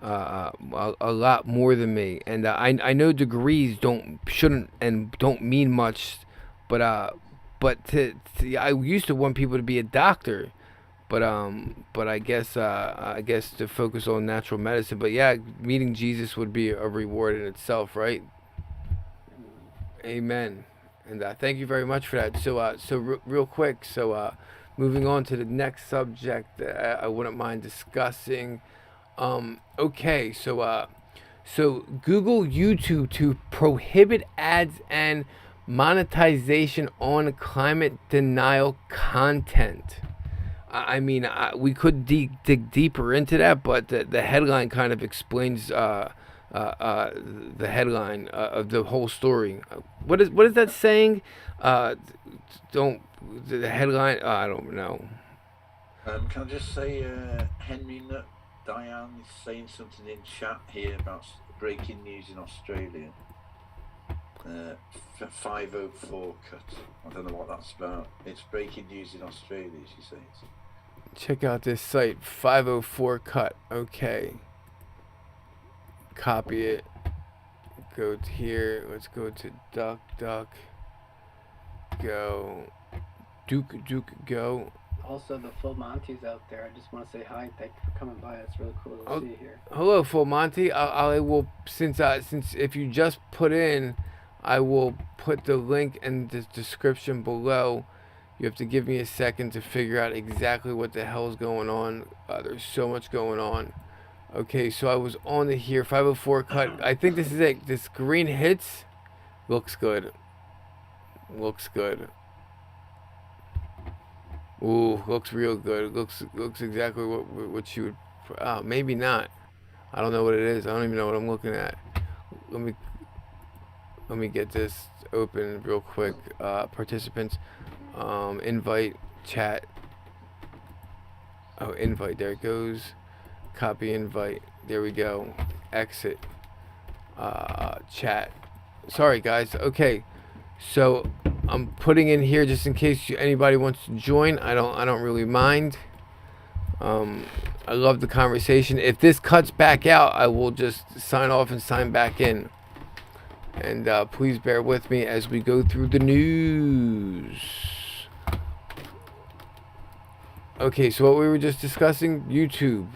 a lot more than me, and I know degrees shouldn't and don't mean much, but I used to want people to be a doctor, but I guess to focus on natural medicine. But yeah, meeting Jesus would be a reward in itself, right? Amen. And thank you very much for that. So real quick, moving on to the next subject, I wouldn't mind discussing. Okay, so Google YouTube to prohibit ads and monetization on climate denial content. I mean, we could dig deeper into that, but the headline kind of explains the headline of the whole story. What is that saying? Don't the headline? I don't know. Can I just say, Henry Nutt, Diane is saying something in chat here about breaking news in Australia. 504 cut. I don't know what that's about. It's breaking news in Australia, she says. Check out this site, 504 cut. Okay. Copy it. Go to here. Let's go to Duck. Go. Duke, go. Also, the Full Monty's out there. I just want to say hi. Thank you for coming by. It's really cool to see you here. Hello, Full Monty. I will since if you just put in, I will put the link in the description below. You have to give me a second to figure out exactly what the hell's going on. There's so much going on. Okay, so I was on here, 504 cut. I think this is it. This green hits. Looks good. Looks good. Ooh, looks real good. Looks exactly what you would. Maybe not. I don't know what it is. I don't even know what I'm looking at. Let me get this open real quick. Participants. Invite, chat. Oh, invite, there it goes. Copy invite, there we go. Exit, chat. Sorry guys, okay. So I'm putting in here just in case anybody wants to join. I don't really mind. I love the conversation. If this cuts back out, I will just sign off and sign back in. And please bear with me as we go through the news. Okay, so what we were just discussing, YouTube.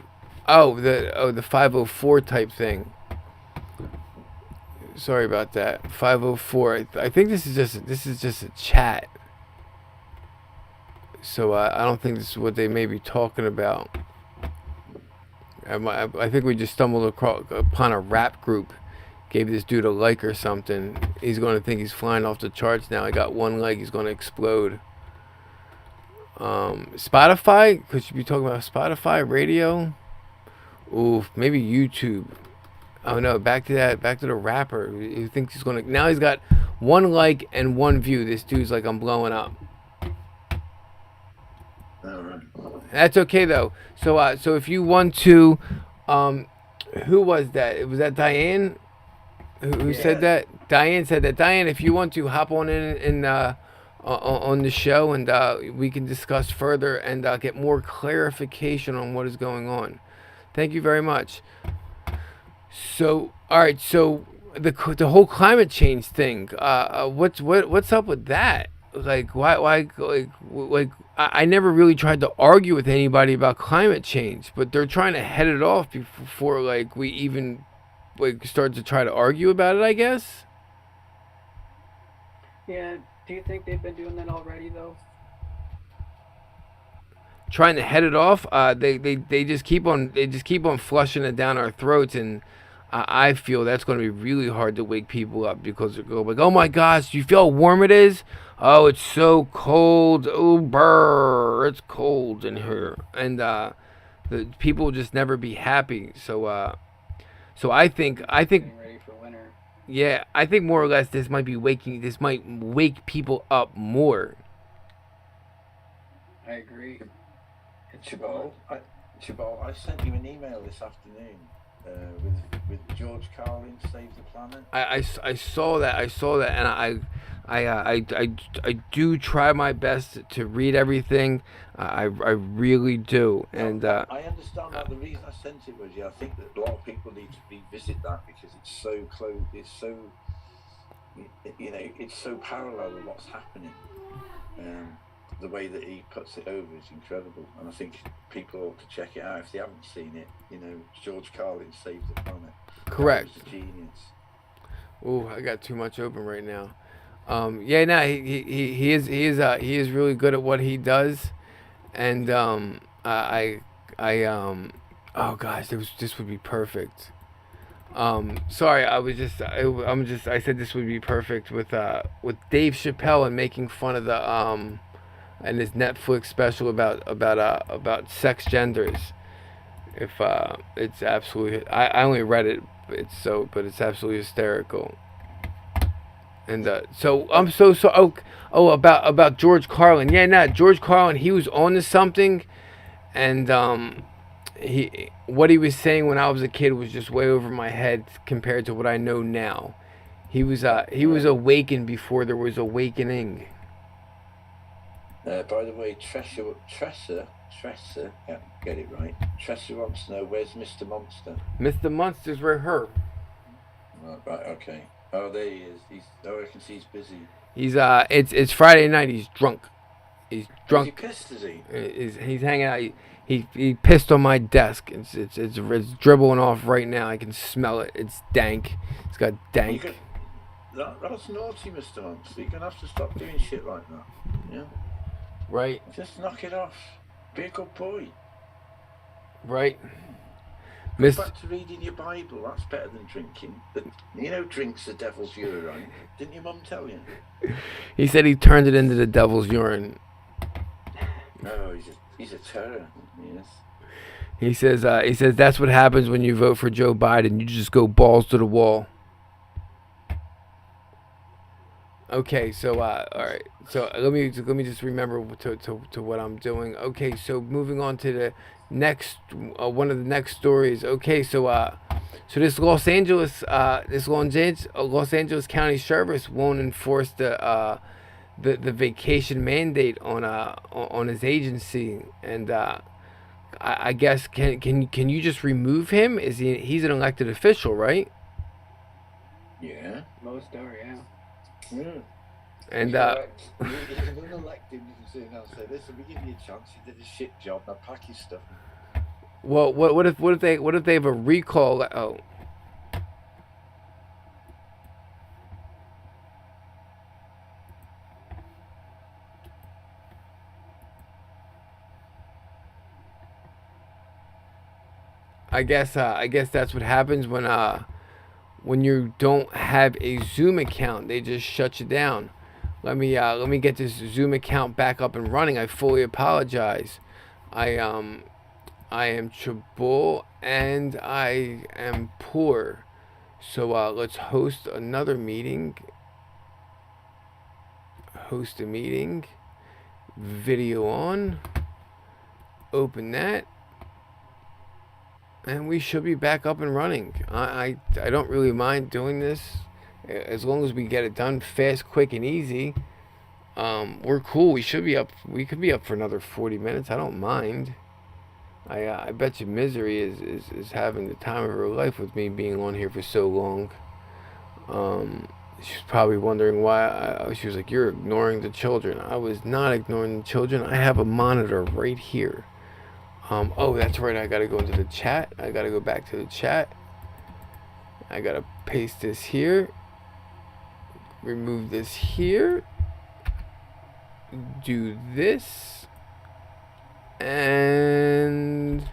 The 504 type thing. Sorry about that. 504. I think this is just a chat. So I don't think this is what they may be talking about. I think we just stumbled upon a rap group. Gave this dude a like or something. He's going to think he's flying off the charts now. I got one like. He's going to explode. Spotify? Could you be talking about Spotify? Radio? Ooh, maybe YouTube. Oh no, back to that. Back to the rapper. He thinks he's going to... Now he's got one like and one view. This dude's like, I'm blowing up. That's okay though. So if you want to... who was that? Was that Diane? Who said that? Diane said that. Diane, if you want to hop on in on the show and we can discuss further and get more clarification on what is going on. Thank you very much. So, all right. So the whole climate change thing. What's up with that? Like why I never really tried to argue with anybody about climate change, but they're trying to head it off before like we even start to try to argue about it, I guess. Yeah. Do you think they've been doing that already, though? Trying to head it off. They just keep on flushing it down our throats, and I feel that's going to be really hard to wake people up because they're going like, oh my gosh, do you feel how warm it is? Oh, it's so cold. Oh, brr, it's cold in here, and the people will just never be happy. So I think. Getting ready for winter. Yeah, I think more or less this might wake people up more. I agree. Chabal, I sent you an email this afternoon with George Carlin, Save the Planet. I saw that, and I do try my best to read everything. I really do, and I understand that. The reason I sent it was, I think that a lot of people need to revisit that because it's so close. It's so, it's so parallel with what's happening. The way that he puts it over is incredible, and I think people ought to check it out if they haven't seen it. George Carlin, Save the Planet. Correct. He's a genius. Ooh, I got too much open right now. He is really good at what he does, and oh gosh, this would be perfect. Sorry, I said this would be perfect with Dave Chappelle and making fun of the and his Netflix special about sex genders. If it's absolutely, I only read it, but it's absolutely hysterical. And so I'm so about George Carlin. Yeah, George Carlin. He was on to something, and what he was saying when I was a kid was just way over my head compared to what I know now. He was awakened before there was awakening. By the way, Tressa, can't get it right. Tressa wants to know, where's Mr. Monster? Mr. Monster's right here. Oh, right, okay. Oh, there he is. I can see he's busy. He's it's Friday night. He's drunk. He's drunk. Is he pissed, is he? He's hanging out. He pissed on my desk. It's dribbling off right now. I can smell it. It's dank. It's got dank. That's naughty, Mr. Monster. You're gonna have to stop doing shit like that. Yeah. Right. Just knock it off. Be a good boy. Right. Go back to reading your Bible. That's better than drinking. But, drink's the devil's urine. Didn't your mum tell you? He said he turned it into the devil's urine. Oh, he's a terror. Yes. He says that's what happens when you vote for Joe Biden. You just go balls to the wall. Okay, so all right. So let me just remember to what I'm doing. Okay, so moving on to the next one of the next stories. Okay, so this Los Angeles County Sheriff won't enforce the vacation mandate on his agency, and I guess can you just remove him? He's an elected official, right? Yeah. Most are, yeah. Yeah. And He's unelected, you can say now. Say, listen, we give you a chance. You did a shit job. Now pack your stuff. well, what if they have a recall? Oh. I guess that's what happens when you don't have a Zoom account. They just shut you down. Let me get this Zoom account back up and running. I fully apologize. I am Chabul and I am poor. So let's host another meeting. Host a meeting. Video on. Open that. And we should be back up and running. I don't really mind doing this, as long as we get it done fast, quick, and easy. We're cool. We should be up. We could be up for another 40 minutes. I don't mind. I bet you Misery is having the time of her life with me being on here for so long. She's probably wondering why. She was like, "You're ignoring the children." I was not ignoring the children. I have a monitor right here. Oh, that's right. I gotta go into the chat. I gotta go back to the chat. I gotta paste this here. Remove this here. Do this. And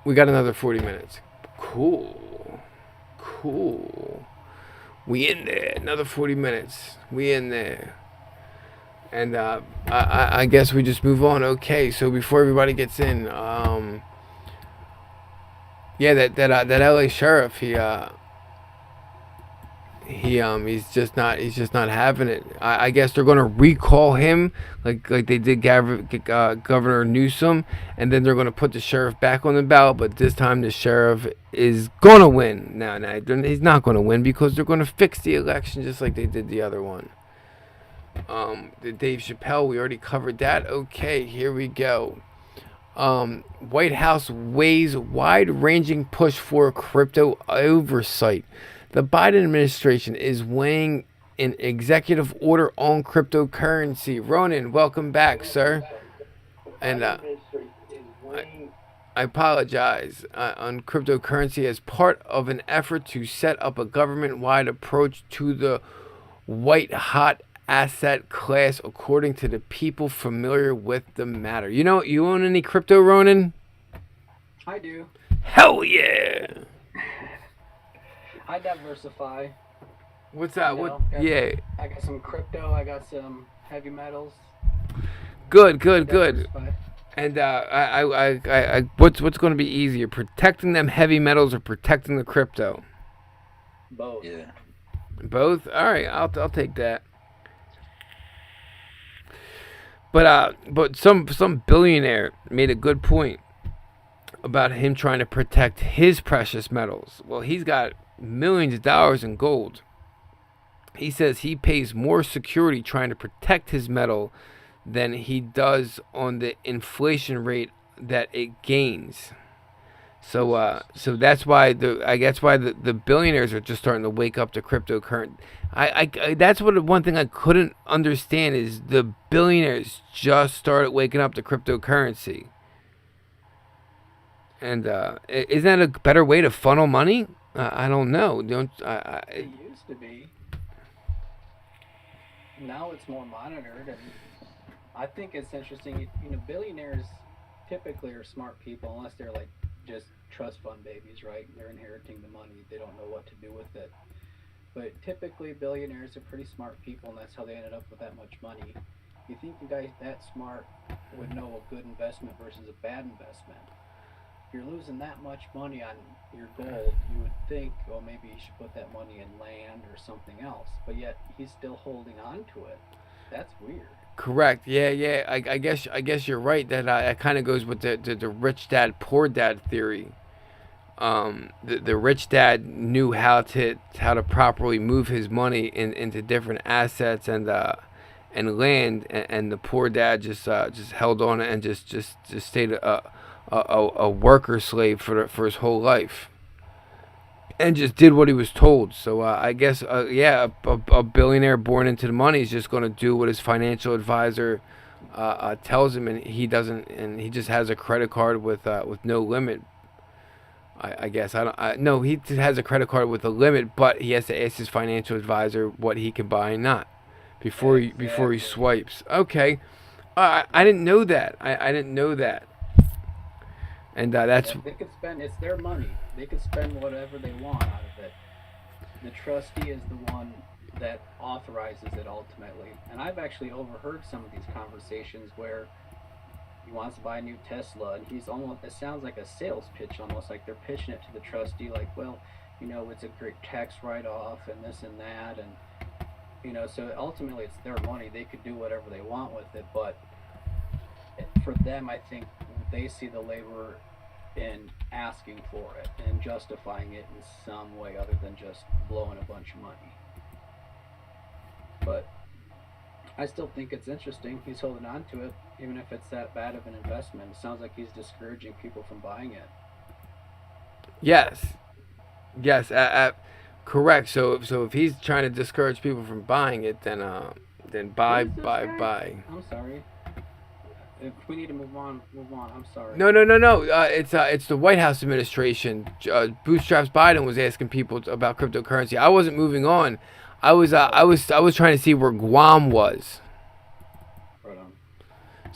we got another 40 minutes. Cool. We in there. Another 40 minutes. We in there. And I guess we just move on. Okay, so before everybody gets in, that LA sheriff, he's just not having it. I guess they're gonna recall him like they did Governor Newsom, and then they're gonna put the sheriff back on the ballot. But this time the sheriff is gonna win. No, he's not gonna win because they're gonna fix the election just like they did the other one. The Dave Chappelle, we already covered that. Okay, here we go. White House weighs wide-ranging push for crypto oversight. The Biden administration is weighing an executive order on cryptocurrency. Ronan, welcome back, sir. And I apologize. On cryptocurrency as part of an effort to set up a government-wide approach to the white-hot asset class, according to the people familiar with the matter. You own any crypto, Ronan? I do. Hell yeah! I diversify. What's that? You What? know, got- Yeah. I got some crypto. I got some heavy metals. Good. Good. Diversify. And what's going to be easier, protecting them heavy metals or protecting the crypto? Both. Yeah. Both. All right, I'll take that. But some billionaire made a good point about him trying to protect his precious metals. Well, he's got millions of dollars in gold. He says he pays more security trying to protect his metal than he does on the inflation rate that it gains. So that's why the billionaires are just starting to wake up to cryptocurrency. That's one thing I couldn't understand is the billionaires just started waking up to cryptocurrency. And isn't that a better way to funnel money? I don't know. It used to be. Now it's more monitored, and I think it's interesting. You know, billionaires typically are smart people, unless they're like just trust fund babies, right? They're inheriting the money. They don't know what to do with it. But typically, billionaires are pretty smart people, and that's how they ended up with that much money. You think a guy that smart would know a good investment versus a bad investment? If you're losing that much money on your gold, you would think, well, maybe you should put that money in land or something else. But yet, he's still holding on to it. That's weird. Correct. Yeah. I guess you're right. That kind of goes with the rich dad, poor dad theory. The rich dad knew how to properly move his money into different assets and land, and the poor dad just held on and just stayed a worker slave for his whole life, and just did what he was told. So I guess a billionaire born into the money is just going to do what his financial advisor tells him, and he doesn't, and he just has a credit card with no limit. I guess no, he has a credit card with a limit, but he has to ask his financial advisor what he can buy and not before he swipes. Okay, I didn't know that. I didn't know that. And that's They could spend. It's their money. They could spend whatever they want out of it. The trustee is the one that authorizes it ultimately. And I've actually overheard some of these conversations where he wants to buy a new Tesla, and he's almost, it sounds like a sales pitch, almost like they're pitching it to the trustee, like, well, you know, it's a great tax write-off and this and that, and you know, so ultimately it's their money. They could do whatever they want with it, but for them, I think they see the labor in asking for it and justifying it in some way other than just blowing a bunch of money. But I still think it's interesting. He's holding on to it, even if it's that bad of an investment. It sounds like he's discouraging people from buying it. Yes, correct. So if he's trying to discourage people from buying it, then buy. I'm sorry. If we need to move on. I'm sorry. No. It's the White House administration. Bootstraps Biden was asking people about cryptocurrency. I wasn't moving on. I was trying to see where Guam was. Right on.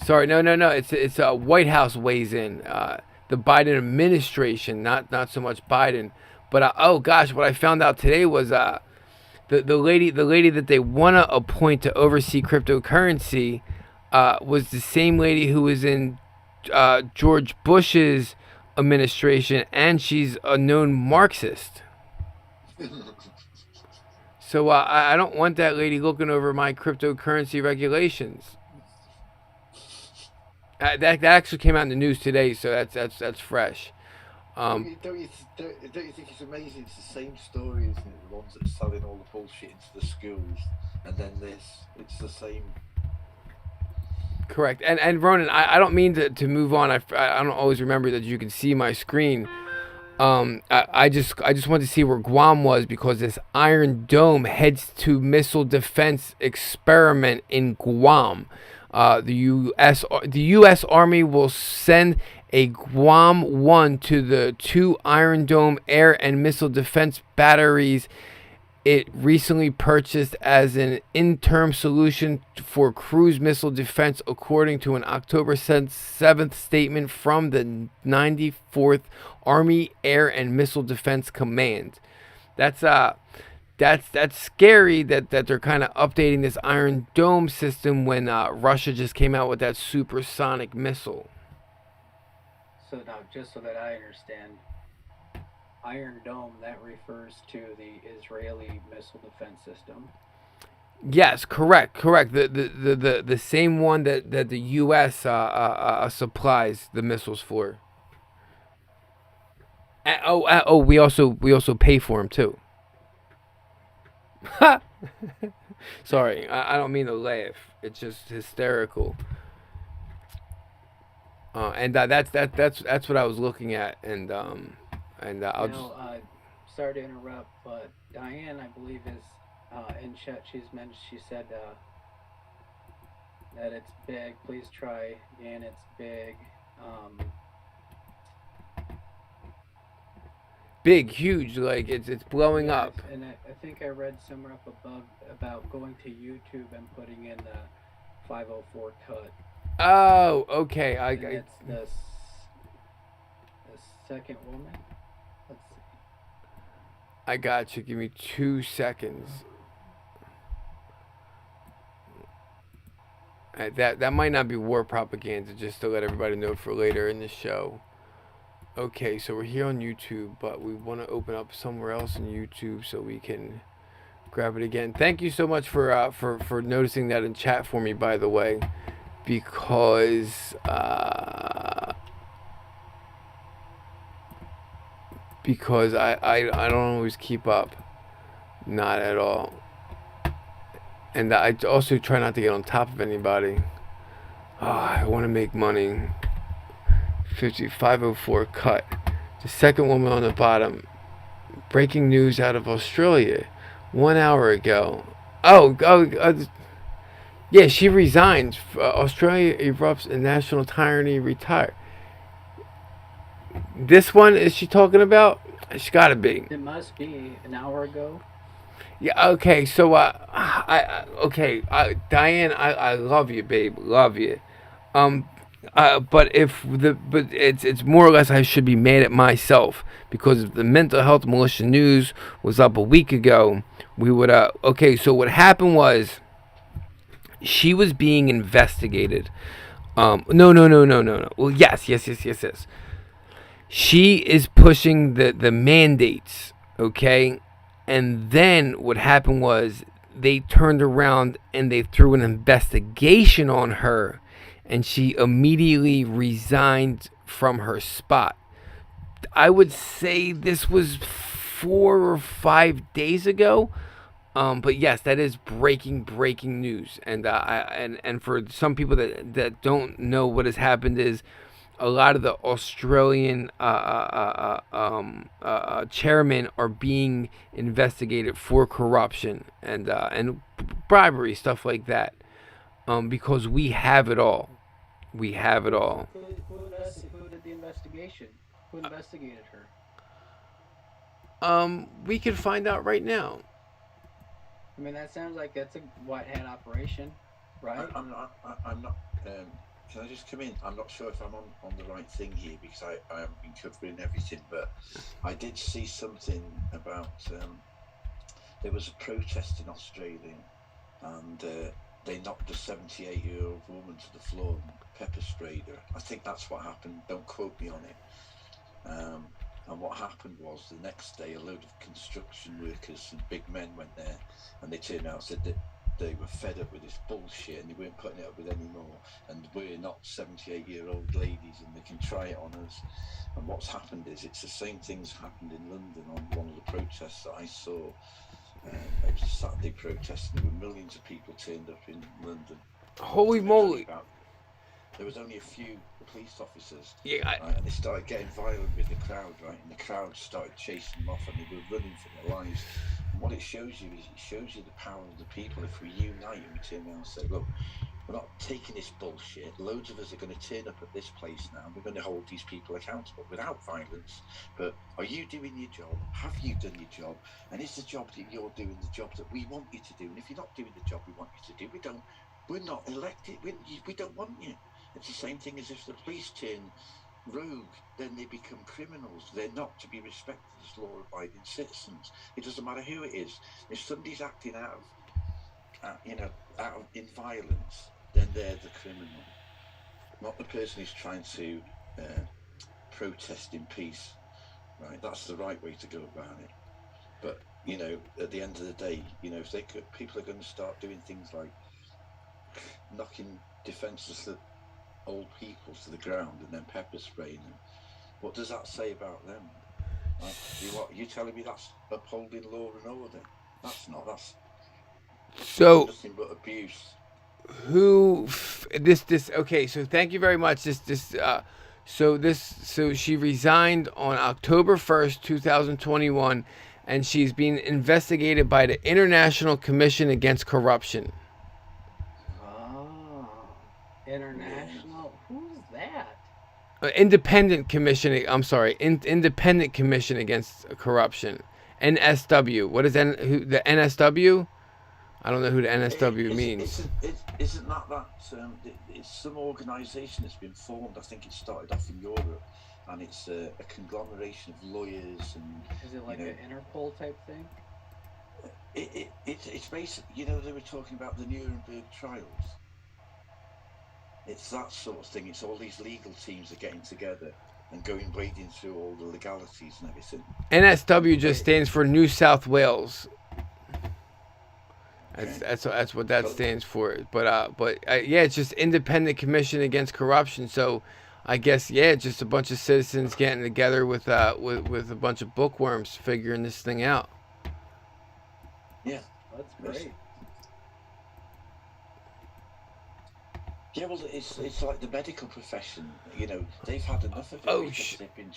Sorry, no. It's White House weighs in. The Biden administration, not so much Biden. But oh gosh, what I found out today was the lady that they want to appoint to oversee cryptocurrency was the same lady who was in George Bush's administration, and she's a known Marxist. So I don't want that lady looking over my cryptocurrency regulations. That actually came out in the news today, so that's fresh. Don't you think it's amazing? It's the same story, isn't it? The ones that are selling all the bullshit into the schools, and then it's the same. Correct. And Ronan, I don't mean to move on. I don't always remember that you can see my screen. I just wanted to see where Guam was, because this Iron Dome heads to missile defense experiment in Guam. The U.S. Army will send a Guam-1 to the 2 Iron Dome air and missile defense batteries it recently purchased as an interim solution for cruise missile defense, according to an October 7th statement from the 94th Army Air and Missile Defense Command. That's scary that they're kind of updating this Iron Dome system when Russia just came out with that supersonic missile. So now, just so that I understand, Iron Dome, that refers to the Israeli missile defense system. Yes, correct. The same one that the U.S. supplies the missiles for. We also pay for them too. Sorry, I don't mean to laugh. It's just hysterical. And that's what I was looking at, and I'll sorry to interrupt, but Diane, I believe, is in chat. She said that it's big. Please try again. It's big. Big, huge, like it's blowing up. And I think I read somewhere up above about going to YouTube and putting in the 504 cut. Oh, okay. It's the second woman. Let's see. I got you. Give me 2 seconds. That might not be war propaganda, just to let everybody know for later in the show. Okay, so we're here on YouTube, but we want to open up somewhere else in YouTube so we can grab it again. Thank you so much for noticing that in chat for me, by the way, because I don't always keep up, not at all, and I also try not to get on top of anybody. I want to make money. 504 cut. The second woman on the bottom. Breaking news out of Australia 1 hour ago. Yeah, she resigned. Australia erupts in national tyranny. Retired. This one is she talking about? It's got to be. It must be an hour ago. Yeah. Okay. So Diane, I love you, babe. Love you. But it's more or less I should be mad at myself, because if the mental health militia news was up a week ago, we would okay. So what happened was she was being investigated. No. Well, yes. She is pushing the mandates, okay? And then what happened was they turned around and they threw an investigation on her, and she immediately resigned from her spot. I would say this was 4 or 5 days ago. But yes, that is breaking news. And and for some people that don't know what has happened, is a lot of the Australian chairmen are being investigated for corruption and bribery, stuff like that. Because we have it all. We have it all. Who did the investigation? Who investigated her? We can find out right now. I mean, that sounds like that's a white hat operation, right? I'm not. Can I just come in? I'm not sure if I'm on the right thing here, because I haven't been covering everything, but I did see something about there was a protest in Australia, and they knocked a 78-year-old woman to the floor and pepper sprayed her. I think that's what happened. Don't quote me on it. And what happened was, the next day a load of construction workers and big men went there, and they turned out and said that they were fed up with this bullshit and they weren't putting it up with anymore, and we're not 78-year-old ladies and they can try it on us. And what's happened is, it's the same things happened in London on one of the protests that I saw. It was a Saturday protest, and there were millions of people turned up in London. Holy moly. There was only a few police officers, yeah, and they started getting violent with the crowd, right? And the crowd started chasing them off, and they were running for their lives. And what it shows you is, it shows you the power of the people. If we unite and we turn around and say, look, We're not taking this bullshit. Loads of us are going to turn up at this place now. We're going to hold these people accountable without violence. But are you doing your job? Have you done your job? And is the job that you're doing the job that we want you to do? And if you're not doing the job we want you to do, we're not elected. We don't want you. It's the same thing as if the police turn rogue, then they become criminals. They're not to be respected as law-abiding citizens. It doesn't matter who it is. If somebody's acting in violence, then they're the criminal, not the person who's trying to protest in peace. Right? That's the right way to go about it. But at the end of the day, if people are going to start doing things like knocking defenseless old people to the ground and then pepper spraying them, what does that say about them? You telling me that's upholding law and order? That's not. That's nothing but abuse. Okay, so thank you very much. So she resigned on October 1st, 2021, and she's being investigated by the International Commission Against Corruption. Oh, international? Who's that? Independent Commission Against Corruption. NSW. What is the NSW? I don't know who the NSW means. Isn't that it's some organisation that's been formed. I think it started off in Europe, and it's a conglomeration of lawyers and. Is it like an Interpol type thing? It's basically, they were talking about the Nuremberg trials. It's that sort of thing. It's all these legal teams are getting together and wading through all the legalities and everything. NSW just stands for New South Wales. That's what that stands for. But it's just Independent Commission Against Corruption. So I guess just a bunch of citizens getting together with a bunch of bookworms figuring this thing out. Yeah, that's great. Yeah, well, it's like the medical profession. They've had enough of it because they've been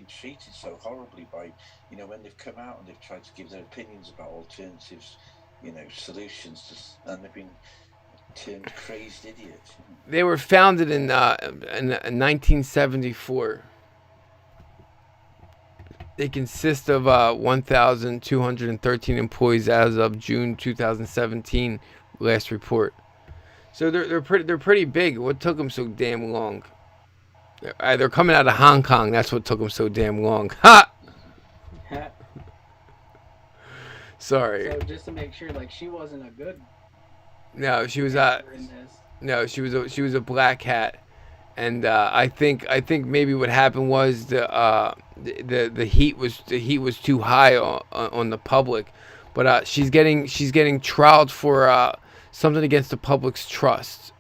treated so horribly by, when they've come out and they've tried to give their opinions about alternatives. Solutions, and they've been termed crazed idiots. They were founded in 1974. They consist of 1,213 employees as of June 2017, last report. So they're pretty big. What took them so damn long? They're coming out of Hong Kong. That's what took them so damn long. Ha! Sorry. So just to make sure, she wasn't a good. No, she was she was a black hat, and I think maybe what happened was the heat was too high on the public, but she's getting trialed for something against the public's trust.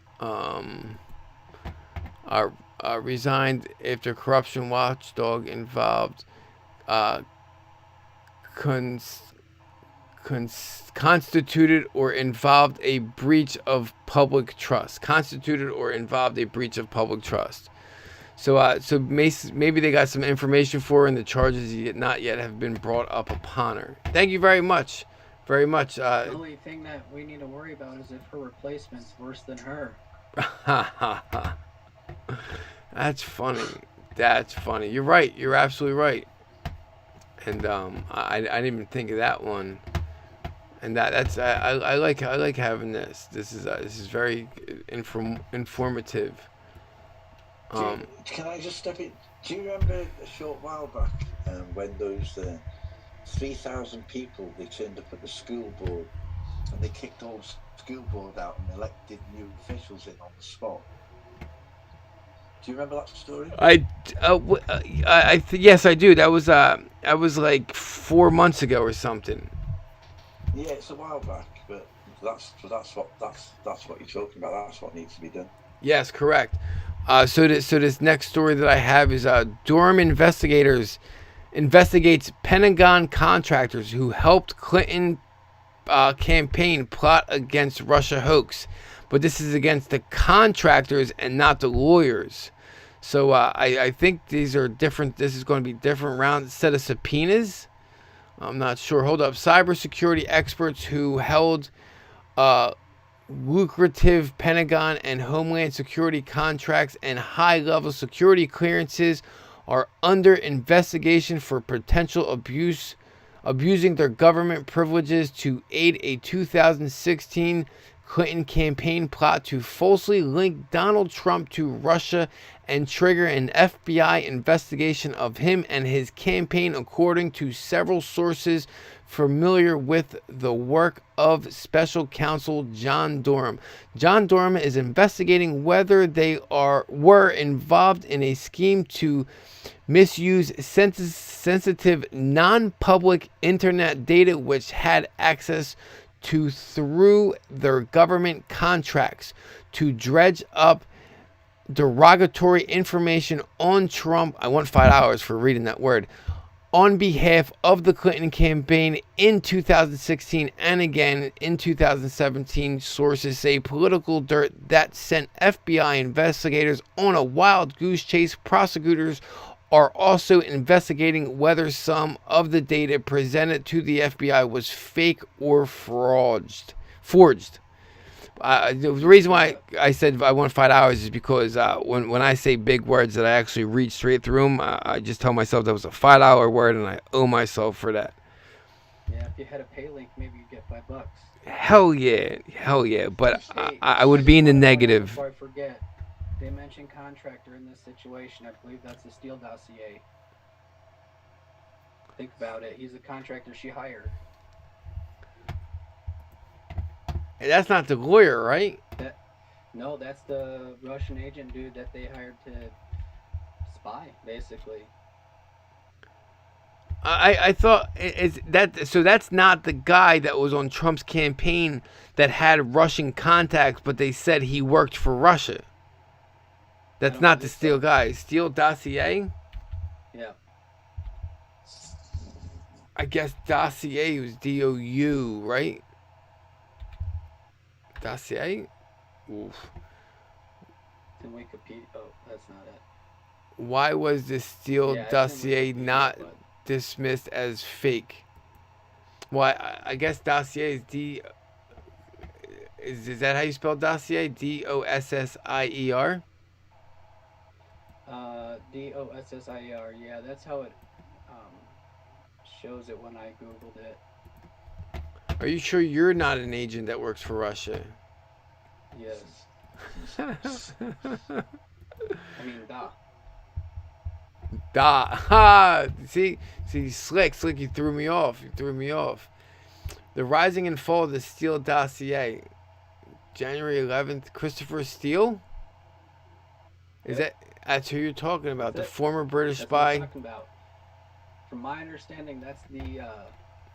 Resigned after corruption watchdog involved. Constituted or involved a breach of public trust. So maybe they got some information for her, and the charges yet not yet have been brought up upon her. Thank you very much. The only thing that we need to worry about is if her replacement's worse than her. That's funny. You're right. You're absolutely right. And I didn't even think of that one. And that's I like having this. This is very informative. Can I just step in? Do you remember a short while back when those 3,000 people, they turned up at the school board and they kicked all the school board out and elected new officials in on the spot? Do you remember that story? Yes, I do. That was like 4 months ago or something. Yeah, it's a while back, but that's what you're talking about. That's what needs to be done. Yes, correct. So this next story that I have is Durham investigates Pentagon contractors who helped Clinton campaign plot against Russia hoax, but this is against the contractors and not the lawyers. So I think these are different. This is going to be different set of subpoenas. I'm not sure. Hold up. Cybersecurity experts who held lucrative Pentagon and Homeland Security contracts and high-level security clearances are under investigation for potential abusing their government privileges to aid a 2016 Clinton campaign plot to falsely link Donald Trump to Russia and trigger an FBI investigation of him and his campaign, according to several sources familiar with the work of special counsel John Durham. John Durham is investigating whether they were involved in a scheme to misuse sensitive non-public internet data which had access to through their government contracts to dredge up derogatory information on Trump. I want 5 hours for reading that word. On behalf of the Clinton campaign in 2016 and again in 2017, sources say political dirt that sent FBI investigators on a wild goose chase. Prosecutors are also investigating whether some of the data presented to the FBI was fake or forged. The reason why I said I want 5 hours is because when I say big words that I actually read straight through them, I just tell myself that was a 5 hour word and I owe myself for that. Yeah, if you had a pay link, maybe you'd get $5. Hell yeah. But I would be in the negative. Before I forget, they mentioned contractor in this situation. I believe that's the Steele dossier. Think about it. He's the contractor she hired. Hey, that's not the lawyer, right? No, that's the Russian agent dude that they hired to spy, basically. I thought so that's not the guy that was on Trump's campaign that had Russian contacts, but they said he worked for Russia. That's not the Steele guy. Steele dossier? Yeah. I guess dossier was D-O-U, right? Dossier? Oof. It's in Wikipedia. Oh, that's not it. Why was the Steele dossier not but dismissed as fake? Well, I guess dossier is is that how you spell dossier? D-O-S-S-I-E-R? D-O-S-S-I-E-R. Yeah, that's how it shows it when I Googled it. Are you sure you're not an agent that works for Russia? Yes. I mean, Ha! See, slick, you threw me off. The rising and fall of the Steele dossier. January 11th, Christopher Steele? That's who you're talking about, the former British spy? What I'm talking about. From my understanding,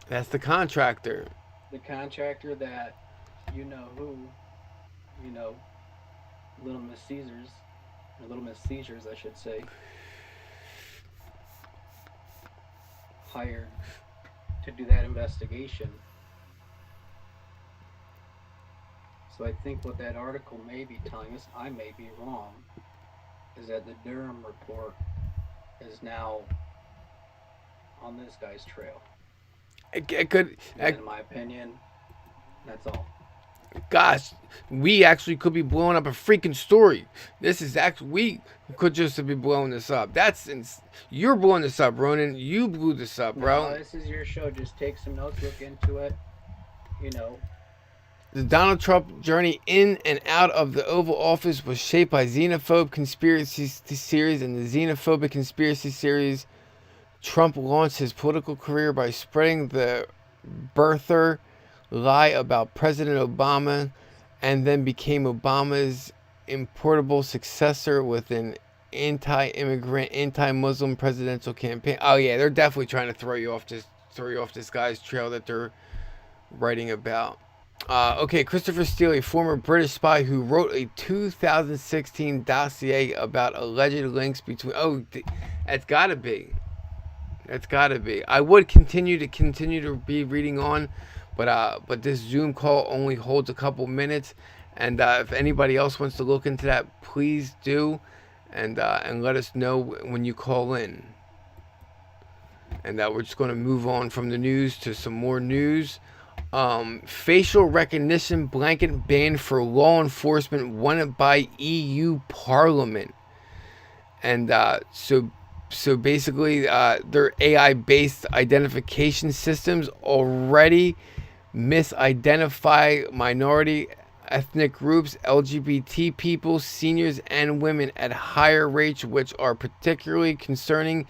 that's the contractor. The contractor that, Little Miss Caesars, I should say, hired to do that investigation. So I think what that article may be telling us, I may be wrong, is that the Durham report is now on this guy's trail. In my opinion, that's all. Gosh, we actually could be blowing up a freaking story. We could just be blowing this up. You're blowing this up, Ronan. You blew this up, bro. No, this is your show. Just take some notes, look into it. The Donald Trump journey in and out of the Oval Office was shaped by xenophobe conspiracy series. In the xenophobic conspiracy series, Trump launched his political career by spreading the birther lie about President Obama and then became Obama's importable successor with an anti-immigrant, anti-Muslim presidential campaign. Oh yeah, they're definitely trying to throw you off this guy's trail that they're writing about. Okay, Christopher Steele, a former British spy who wrote a 2016 dossier about alleged links between. That's gotta be. I would continue to be reading on, but this Zoom call only holds a couple minutes, and if anybody else wants to look into that, please do, and let us know when you call in. And we're just going to move on from the news to some more news. Facial recognition blanket ban for law enforcement wanted by EU Parliament. And so basically, their AI-based identification systems already misidentify minority ethnic groups, LGBT people, seniors, and women at higher rates, which are particularly concerning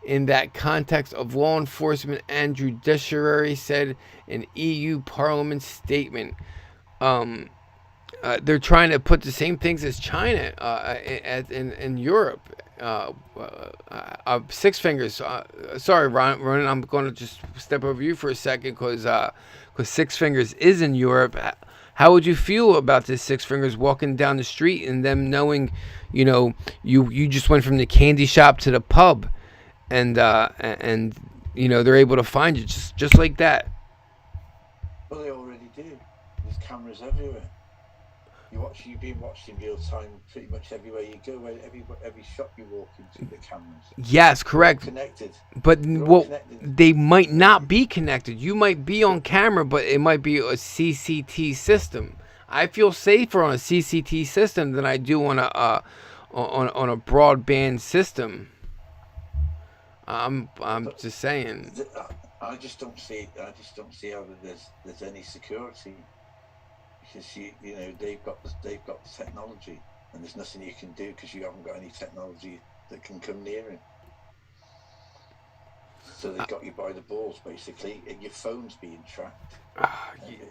in that context of law enforcement and judiciary, said an EU Parliament statement. They're trying to put the same things as China in Europe. Six Fingers. Sorry, Ronan, I'm going to just step over you for a second because Six Fingers is in Europe. How would you feel about this Six Fingers walking down the street and them knowing, you just went from the candy shop to the pub, and they're able to find you just like that? Well, they already do. There's cameras everywhere. You've been watched in real time pretty much everywhere you go. Every shop you walk into, the cameras. Yes, correct. Connected. But they might not be connected. You might be on camera, but it might be a CCT system. I feel safer on a CCT system than I do on a broadband system. I'm just saying. I just don't see how there's any security. Because they've got the technology, and there's nothing you can do because you haven't got any technology that can come near it. So they've got you by the balls, basically, and your phone's being tracked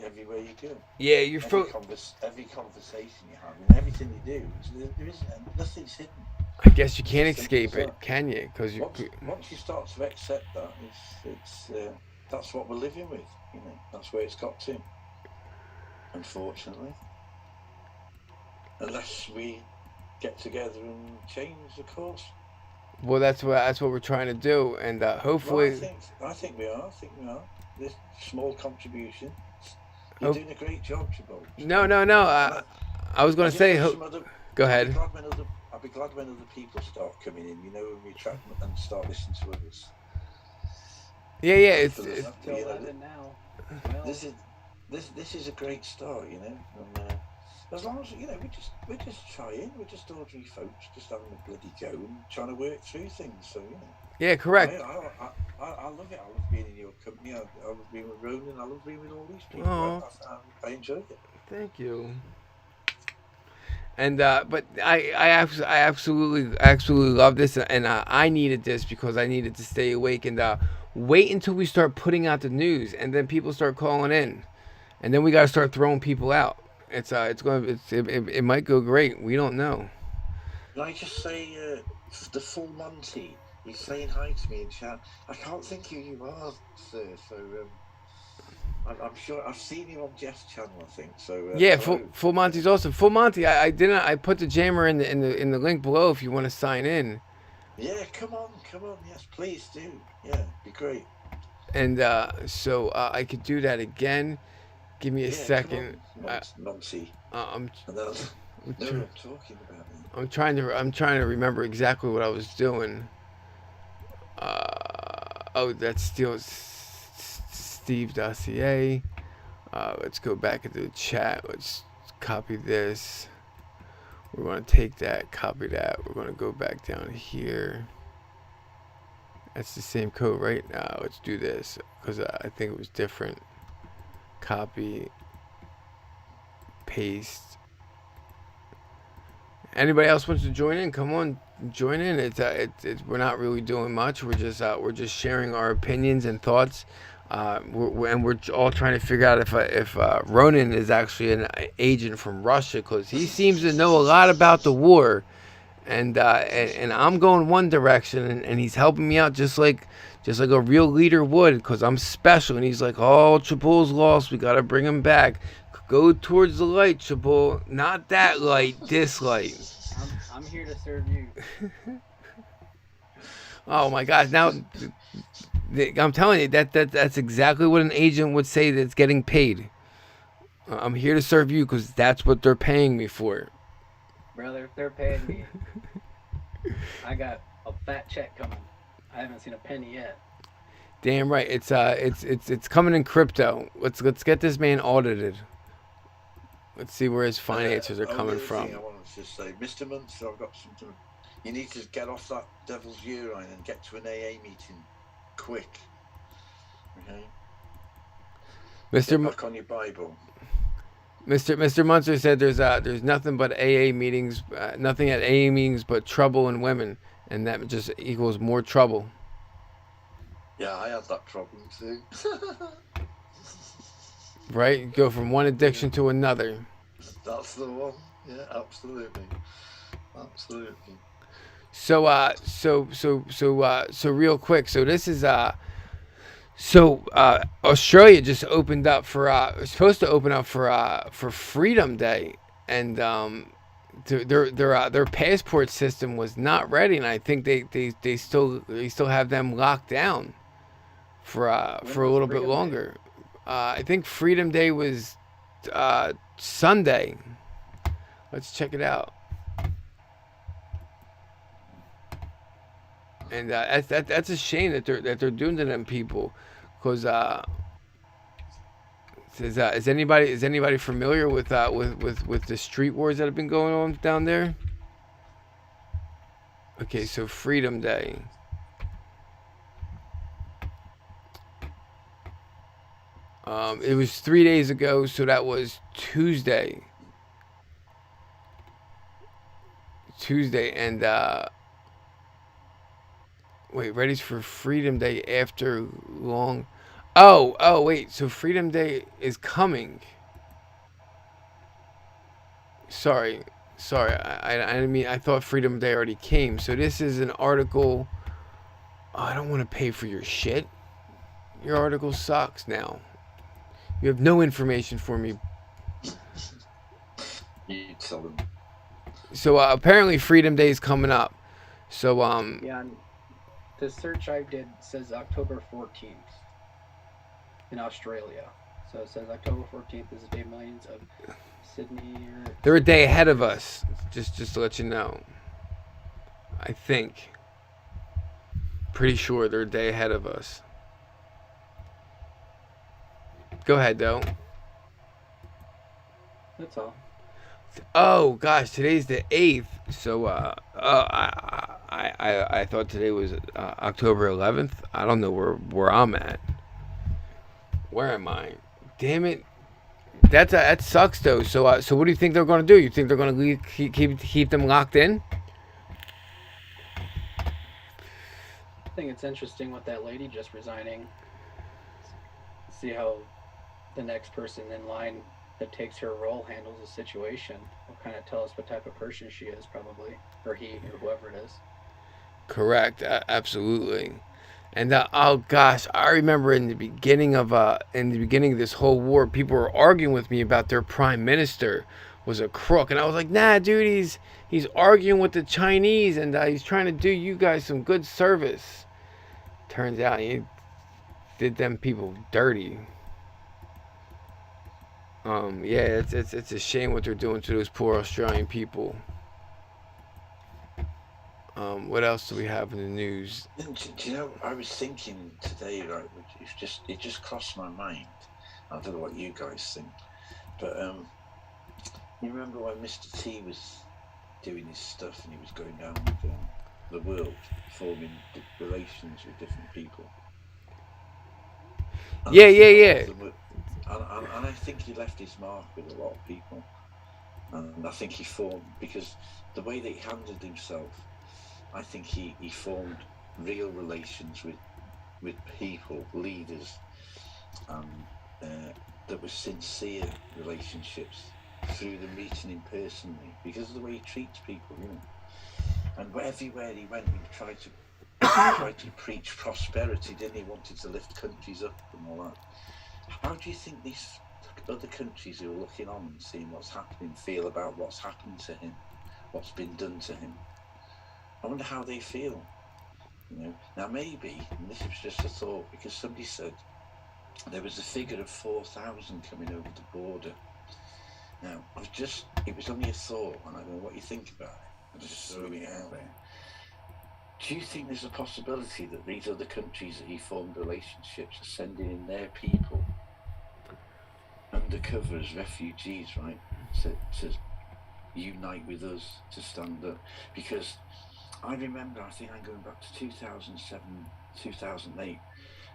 everywhere you go. Yeah, your phone. Every conversation you have and everything you do, there isn't nothing's hidden. I guess you can't escape it, can you? Because once you start to accept that, it's that's what we're living with. That's where it's got to. Unfortunately, unless we get together and change the course. Well, that's what we're trying to do, and hopefully. Well, I think we are. This small contribution. You're doing a great job, Chabot. No. I was going to say. Go ahead. I'll be glad when other people start coming in. When we track and start listening to others. Yeah. It's This is a great start, And as long as we're just trying, we're just ordinary folks, just having a bloody go and trying to work through things. So Yeah, correct. I love it. I love being in your company. I love being with Ronan. I love being with all these people. I enjoy it. Thank you. And but I absolutely love this, and I needed this because I needed to stay awake and wait until we start putting out the news, and then people start calling in. And then we got to start throwing people out. It might go great. We don't know. Can I just say, the full Monty, he's saying hi to me in chat. I can't think who you are, sir. So I'm sure I've seen you on Jeff's channel. I think so. Yeah, Full Monty's awesome. Full Monty, I put the jammer in the link below if you want to sign in. Yeah, come on. Yes, please do. Yeah, be great. And so I could do that again. Give me a second. Monty. I'm talking about me. I'm trying to remember exactly what I was doing. That's still Steve Dossier. Let's go back into the chat. Let's copy this. We're going to take that, copy that. We're going to go back down here. That's the same code, right? Let's do this because I think it was different. Copy, paste. Anybody else wants to join in? Come on, join in. It's we're not really doing much. We're just sharing our opinions and thoughts. We're all trying to figure out if Ronan is actually an agent from Russia, because he seems to know a lot about the war, and I'm going one direction, and he's helping me out just like a real leader would, because I'm special. And he's like, oh, Chabot's lost, we gotta bring him back. Go towards the light, Chabot. Not that light, this light. I'm here to serve you. Oh my God! Now, I'm telling you that's exactly what an agent would say that's getting paid. I'm here to serve you because that's what they're paying me for. Brother, if they're paying me, I got a fat check coming. I haven't seen a penny yet. Damn right. It's coming in crypto. Let's get this man audited. Let's see where his finances are coming from. Thing I wanted to say, Mr. Munster, I've got something. You need to get off that devil's urine and get to an AA meeting, quick. Okay. Get back on your Bible. Mr. Munster said there's nothing but AA meetings, nothing at AA meetings but trouble in women, and that just equals more trouble. Yeah, I had that problem too. Right? You go from one addiction to another. That's the one. Yeah, absolutely. Absolutely. So real quick. So this is Australia just opened up for was supposed to open up for Freedom Day, and their passport system was not ready, and I think they still have them locked down for a little bit longer. I think Freedom Day was Sunday. Let's check it out. And that's a shame that they're doing to them people, because is anybody familiar with the street wars that have been going on down there? Okay, so Freedom Day. It was 3 days ago, so that was Tuesday. And wait, ready for Freedom Day after long. Oh, wait. So Freedom Day is coming. Sorry. I didn't mean. I thought Freedom Day already came. So this is an article. Oh, I don't want to pay for your shit. Your article sucks now. You have no information for me. You tell them. So apparently Freedom Day is coming up. So Yeah, the search I did says October 14th in Australia. So it says October 14th is the day millions of Sydney. They're a day ahead of us. Just to let you know. I think. Pretty sure they're a day ahead of us. Go ahead, though. That's all. Oh gosh, today's the 8th. So I thought today was October 11th. I don't know where I'm at. Where am I? Damn it. That sucks though. So what do you think they're gonna do? You think they're gonna keep them locked in? I think it's interesting with that lady just resigning. See how the next person in line that takes her role handles the situation. Will kind of tell us what type of person she is, probably, or he, or whoever it is. Correct, absolutely. And oh gosh, I remember in the beginning of this whole war, people were arguing with me about their prime minister was a crook, and I was like, nah, dude, he's arguing with the Chinese, and he's trying to do you guys some good service. Turns out he did them people dirty. Yeah, it's a shame what they're doing to those poor Australian people. What else do we have in the news? Do you know, I was thinking today, right, it just crossed my mind. I don't know what you guys think, but you remember when Mr. T was doing his stuff and he was going down the world, forming relations with different people? And Yeah. And I think he left his mark with a lot of people. And I think he formed, because the way that he handled himself, I think he formed real relations with people, leaders, that were sincere relationships through them meeting him personally, because of the way he treats people, you know. And everywhere he went, he tried to preach prosperity, didn't he? Wanted to lift countries up and all that. How do you think these other countries who are looking on and seeing what's happening feel about what's happened to him, what's been done to him? I wonder how they feel. You know, now maybe, and this was just a thought, because somebody said there was a figure of 4,000 coming over the border. Now, it was only a thought, and I don't know what you think about it. I'm just throwing it out there. Do you think there's a possibility that these other countries that he formed relationships are sending in their people undercover as refugees, right? To unite with us, to stand up? Because I remember, I think I'm going back to 2007, 2008,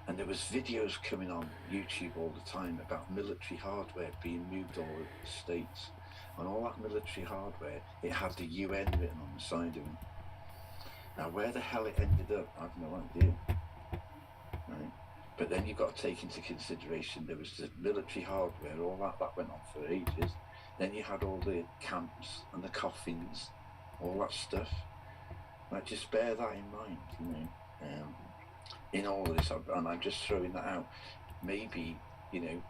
and there was videos coming on YouTube all the time about military hardware being moved all over the States. And all that military hardware, it had the UN written on the side of it. Now, where the hell it ended up, I've no idea. Right? But then you've got to take into consideration there was the military hardware, all that went on for ages. Then you had all the camps and the coffins, all that stuff. Like, just bear that in mind, you know. In all of this, and I'm just throwing that out. Maybe, you know,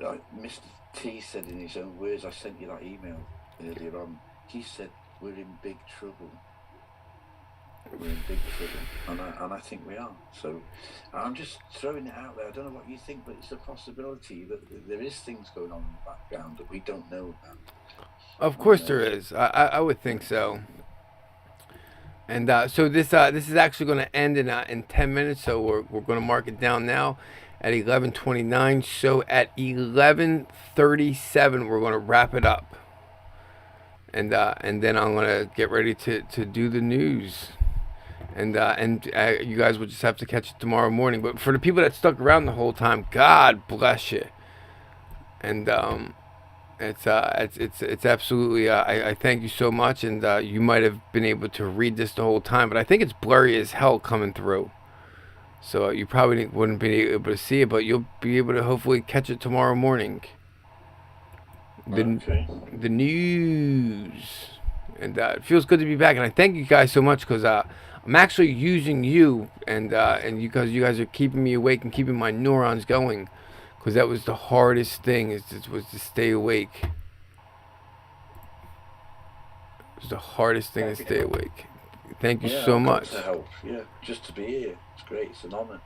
like Mr. T said in his own words, I sent you that email earlier on. He said, we're in big trouble. We're in big trouble, and I think we are. So I'm just throwing it out there. I don't know what you think, but it's a possibility that there is things going on in the background that we don't know about. Of course there is. I would think so. And so this is actually going to end in 10 minutes. So we're going to mark it down now at 11:29. So at 11:37 we're going to wrap it up. And then I'm going to get ready to do the news. And you guys will just have to catch it tomorrow morning. But for the people that stuck around the whole time, God bless you. And it's absolutely. I thank you so much. And you might have been able to read this the whole time, but I think it's blurry as hell coming through. So you probably wouldn't be able to see it, but you'll be able to hopefully catch it tomorrow morning. The news. And it feels good to be back. And I thank you guys so much because I'm actually using you and you guys are keeping me awake and keeping my neurons going, because that was the hardest thing was to stay awake. It was the hardest thing to stay awake. Thank you so much. To help. Yeah, just to be here, it's great. It's an honor.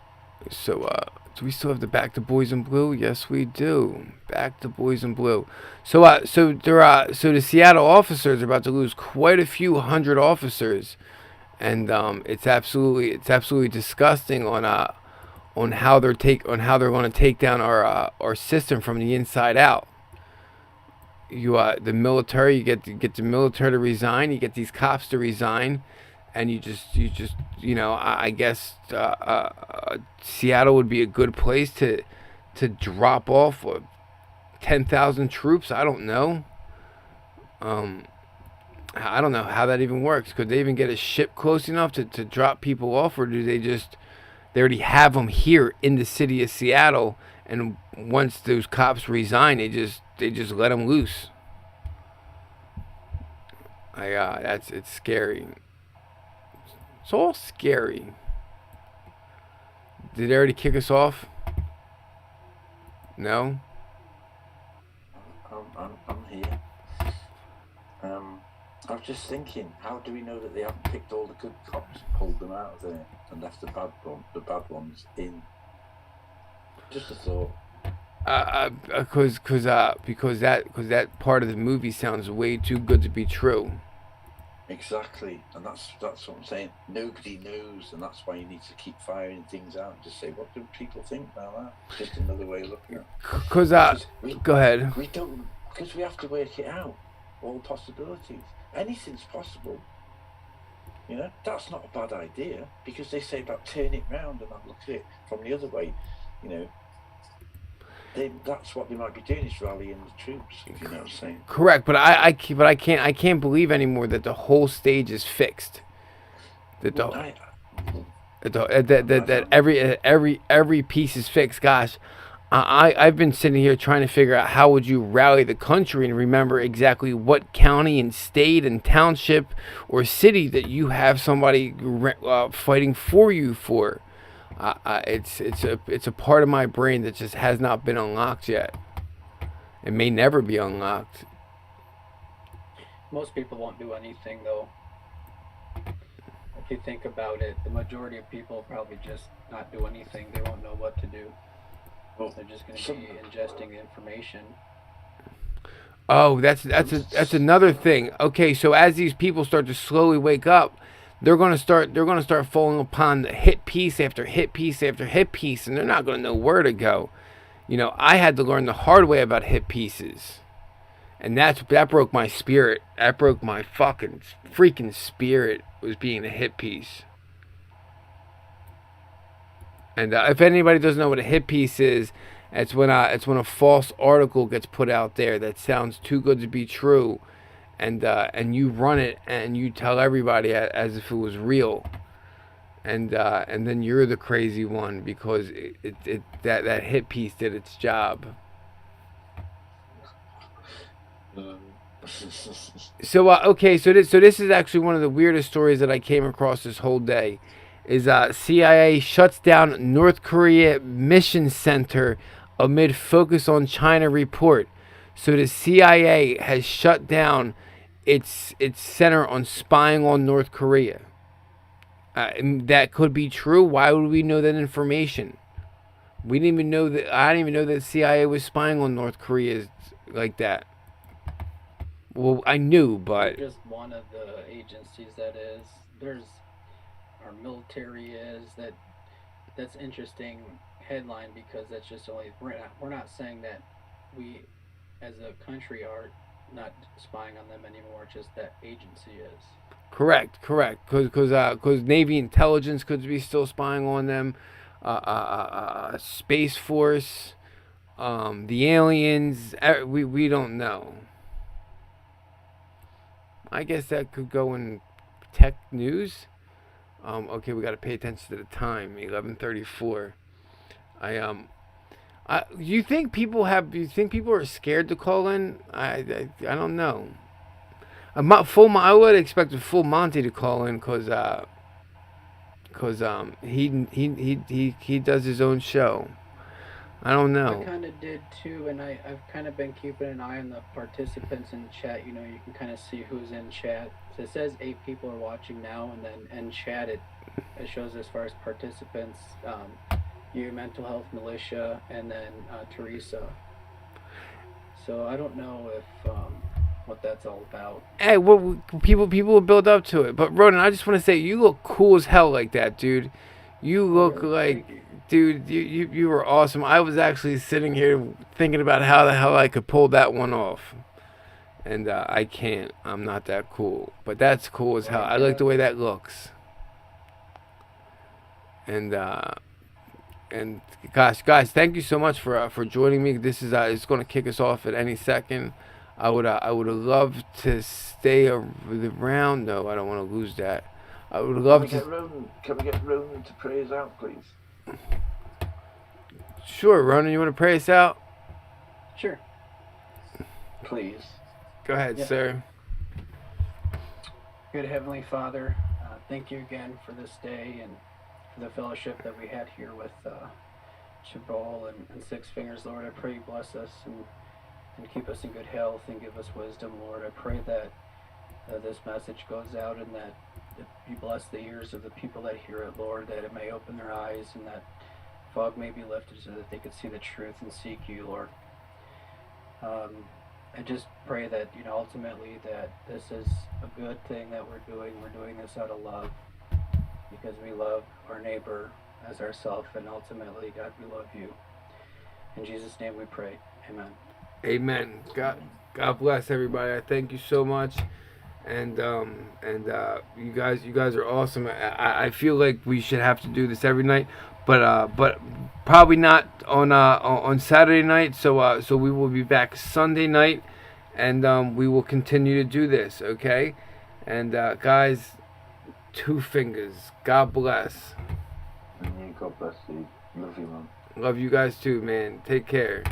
So do we still have the Back to Boys in Blue? Yes, we do. Back to Boys in Blue. So the Seattle officers are about to lose quite a few hundred officers. And it's absolutely disgusting on how they're going to take down our system from the inside out. The military, you get the military to resign, you get these cops to resign, and you just I guess Seattle would be a good place to drop off 10,000 troops. I don't know. I don't know how that even works. Could they even get a ship close enough to drop people off, or do they already have them here in the city of Seattle, and once those cops resign, they just let them loose? It's scary. It's all scary. Did they already kick us off? No. I'm here. I was just thinking, how do we know that they haven't picked all the good cops and pulled them out of there and left the bad ones in? Just a thought. Because that part of the movie sounds way too good to be true. Exactly, and that's what I'm saying. Nobody knows, and that's why you need to keep firing things out and just say, what do people think about that? Just another way of looking at it. Go ahead. We don't, because we have to work it out. All possibilities. Anything's possible. You know, that's not a bad idea, because they say about turn it round and look at it from the other way. You know, that's what they might be doing, is rallying the troops. If you know what I'm saying. Correct, but I can't believe anymore that the whole stage is fixed. That every piece is fixed. Gosh. I've been sitting here trying to figure out how would you rally the country and remember exactly what county and state and township or city that you have somebody fighting for you for. It's a part of my brain that just has not been unlocked yet. It may never be unlocked. Most people won't do anything, though. If you think about it, the majority of people probably just not do anything. They won't know what to do. They're just going to be ingesting the information. Oh, that's another thing. Okay, so as these people start to slowly wake up, they're gonna start falling upon the hit piece after hit piece after hit piece, and they're not gonna know where to go. You know, I had to learn the hard way about hit pieces, and that broke my spirit. That broke my fucking freaking spirit, was being a hit piece. And if anybody doesn't know what a hit piece is, it's when a false article gets put out there that sounds too good to be true, and you run it and you tell everybody as if it was real, and then you're the crazy one because that hit piece did its job. So okay, so this is actually one of the weirdest stories that I came across this whole day. Is CIA shuts down North Korea mission center amid focus on China report. So the CIA has shut down its center on spying on North Korea. That could be true. Why would we know that information? We didn't even know that. I didn't even know that CIA was spying on North Korea like that. Well, I knew, but just one of the agencies that is. There's our military is that's interesting headline because that's just only we're not saying that we as a country are not spying on them anymore. Just that agency is. Correct. Because Navy intelligence could be still spying on them. Space Force, the aliens. We don't know. I guess that could go in tech news. Okay, we got to pay attention to the time. 11:34. You think people are scared to call in? I don't know. I would expect a full Monty to call in because he does his own show. I don't know. I kind of did too, and I've kind of been keeping an eye on the participants in chat. You know, you can kind of see who's in chat. So it says 8 people are watching now, and then in chat it shows as far as participants, you, Mental Health Militia, and then Teresa. So I don't know if what that's all about. Hey, well, people will build up to it. But Ronan, I just want to say you look cool as hell like that, dude. You look like. Dude, you were awesome. I was actually sitting here thinking about how the hell I could pull that one off. And I can't. I'm not that cool. But that's cool as hell. I like the way that looks. And gosh, guys, thank you so much for joining me. This is it's going to kick us off at any second. I would have to stay around. No, I don't want to lose that. I would love to. Can we get Ronan to pray us out, please? Sure, Ronan, you want to pray us out? Sure. Please. Go ahead, sir. Good Heavenly Father, thank you again for this day and for the fellowship that we had here with Shabal and Six Fingers, Lord. I pray you bless us and keep us in good health and give us wisdom, Lord. I pray that this message goes out and that you bless the ears of the people that hear it, Lord, that it may open their eyes and that fog may be lifted so that they could see the truth and seek you, Lord. I just pray that, ultimately that this is a good thing that we're doing. We're doing this out of love because we love our neighbor as ourselves, and ultimately, God, we love you. In Jesus' name we pray. Amen. Amen. God bless everybody. I thank you so much. And you guys are awesome. I feel like we should have to do this every night, but probably not on Saturday night. So we will be back Sunday night, and we will continue to do this. Okay, and guys, 2 fingers. God bless. And God bless you. Love you, man. Love you guys too, man. Take care.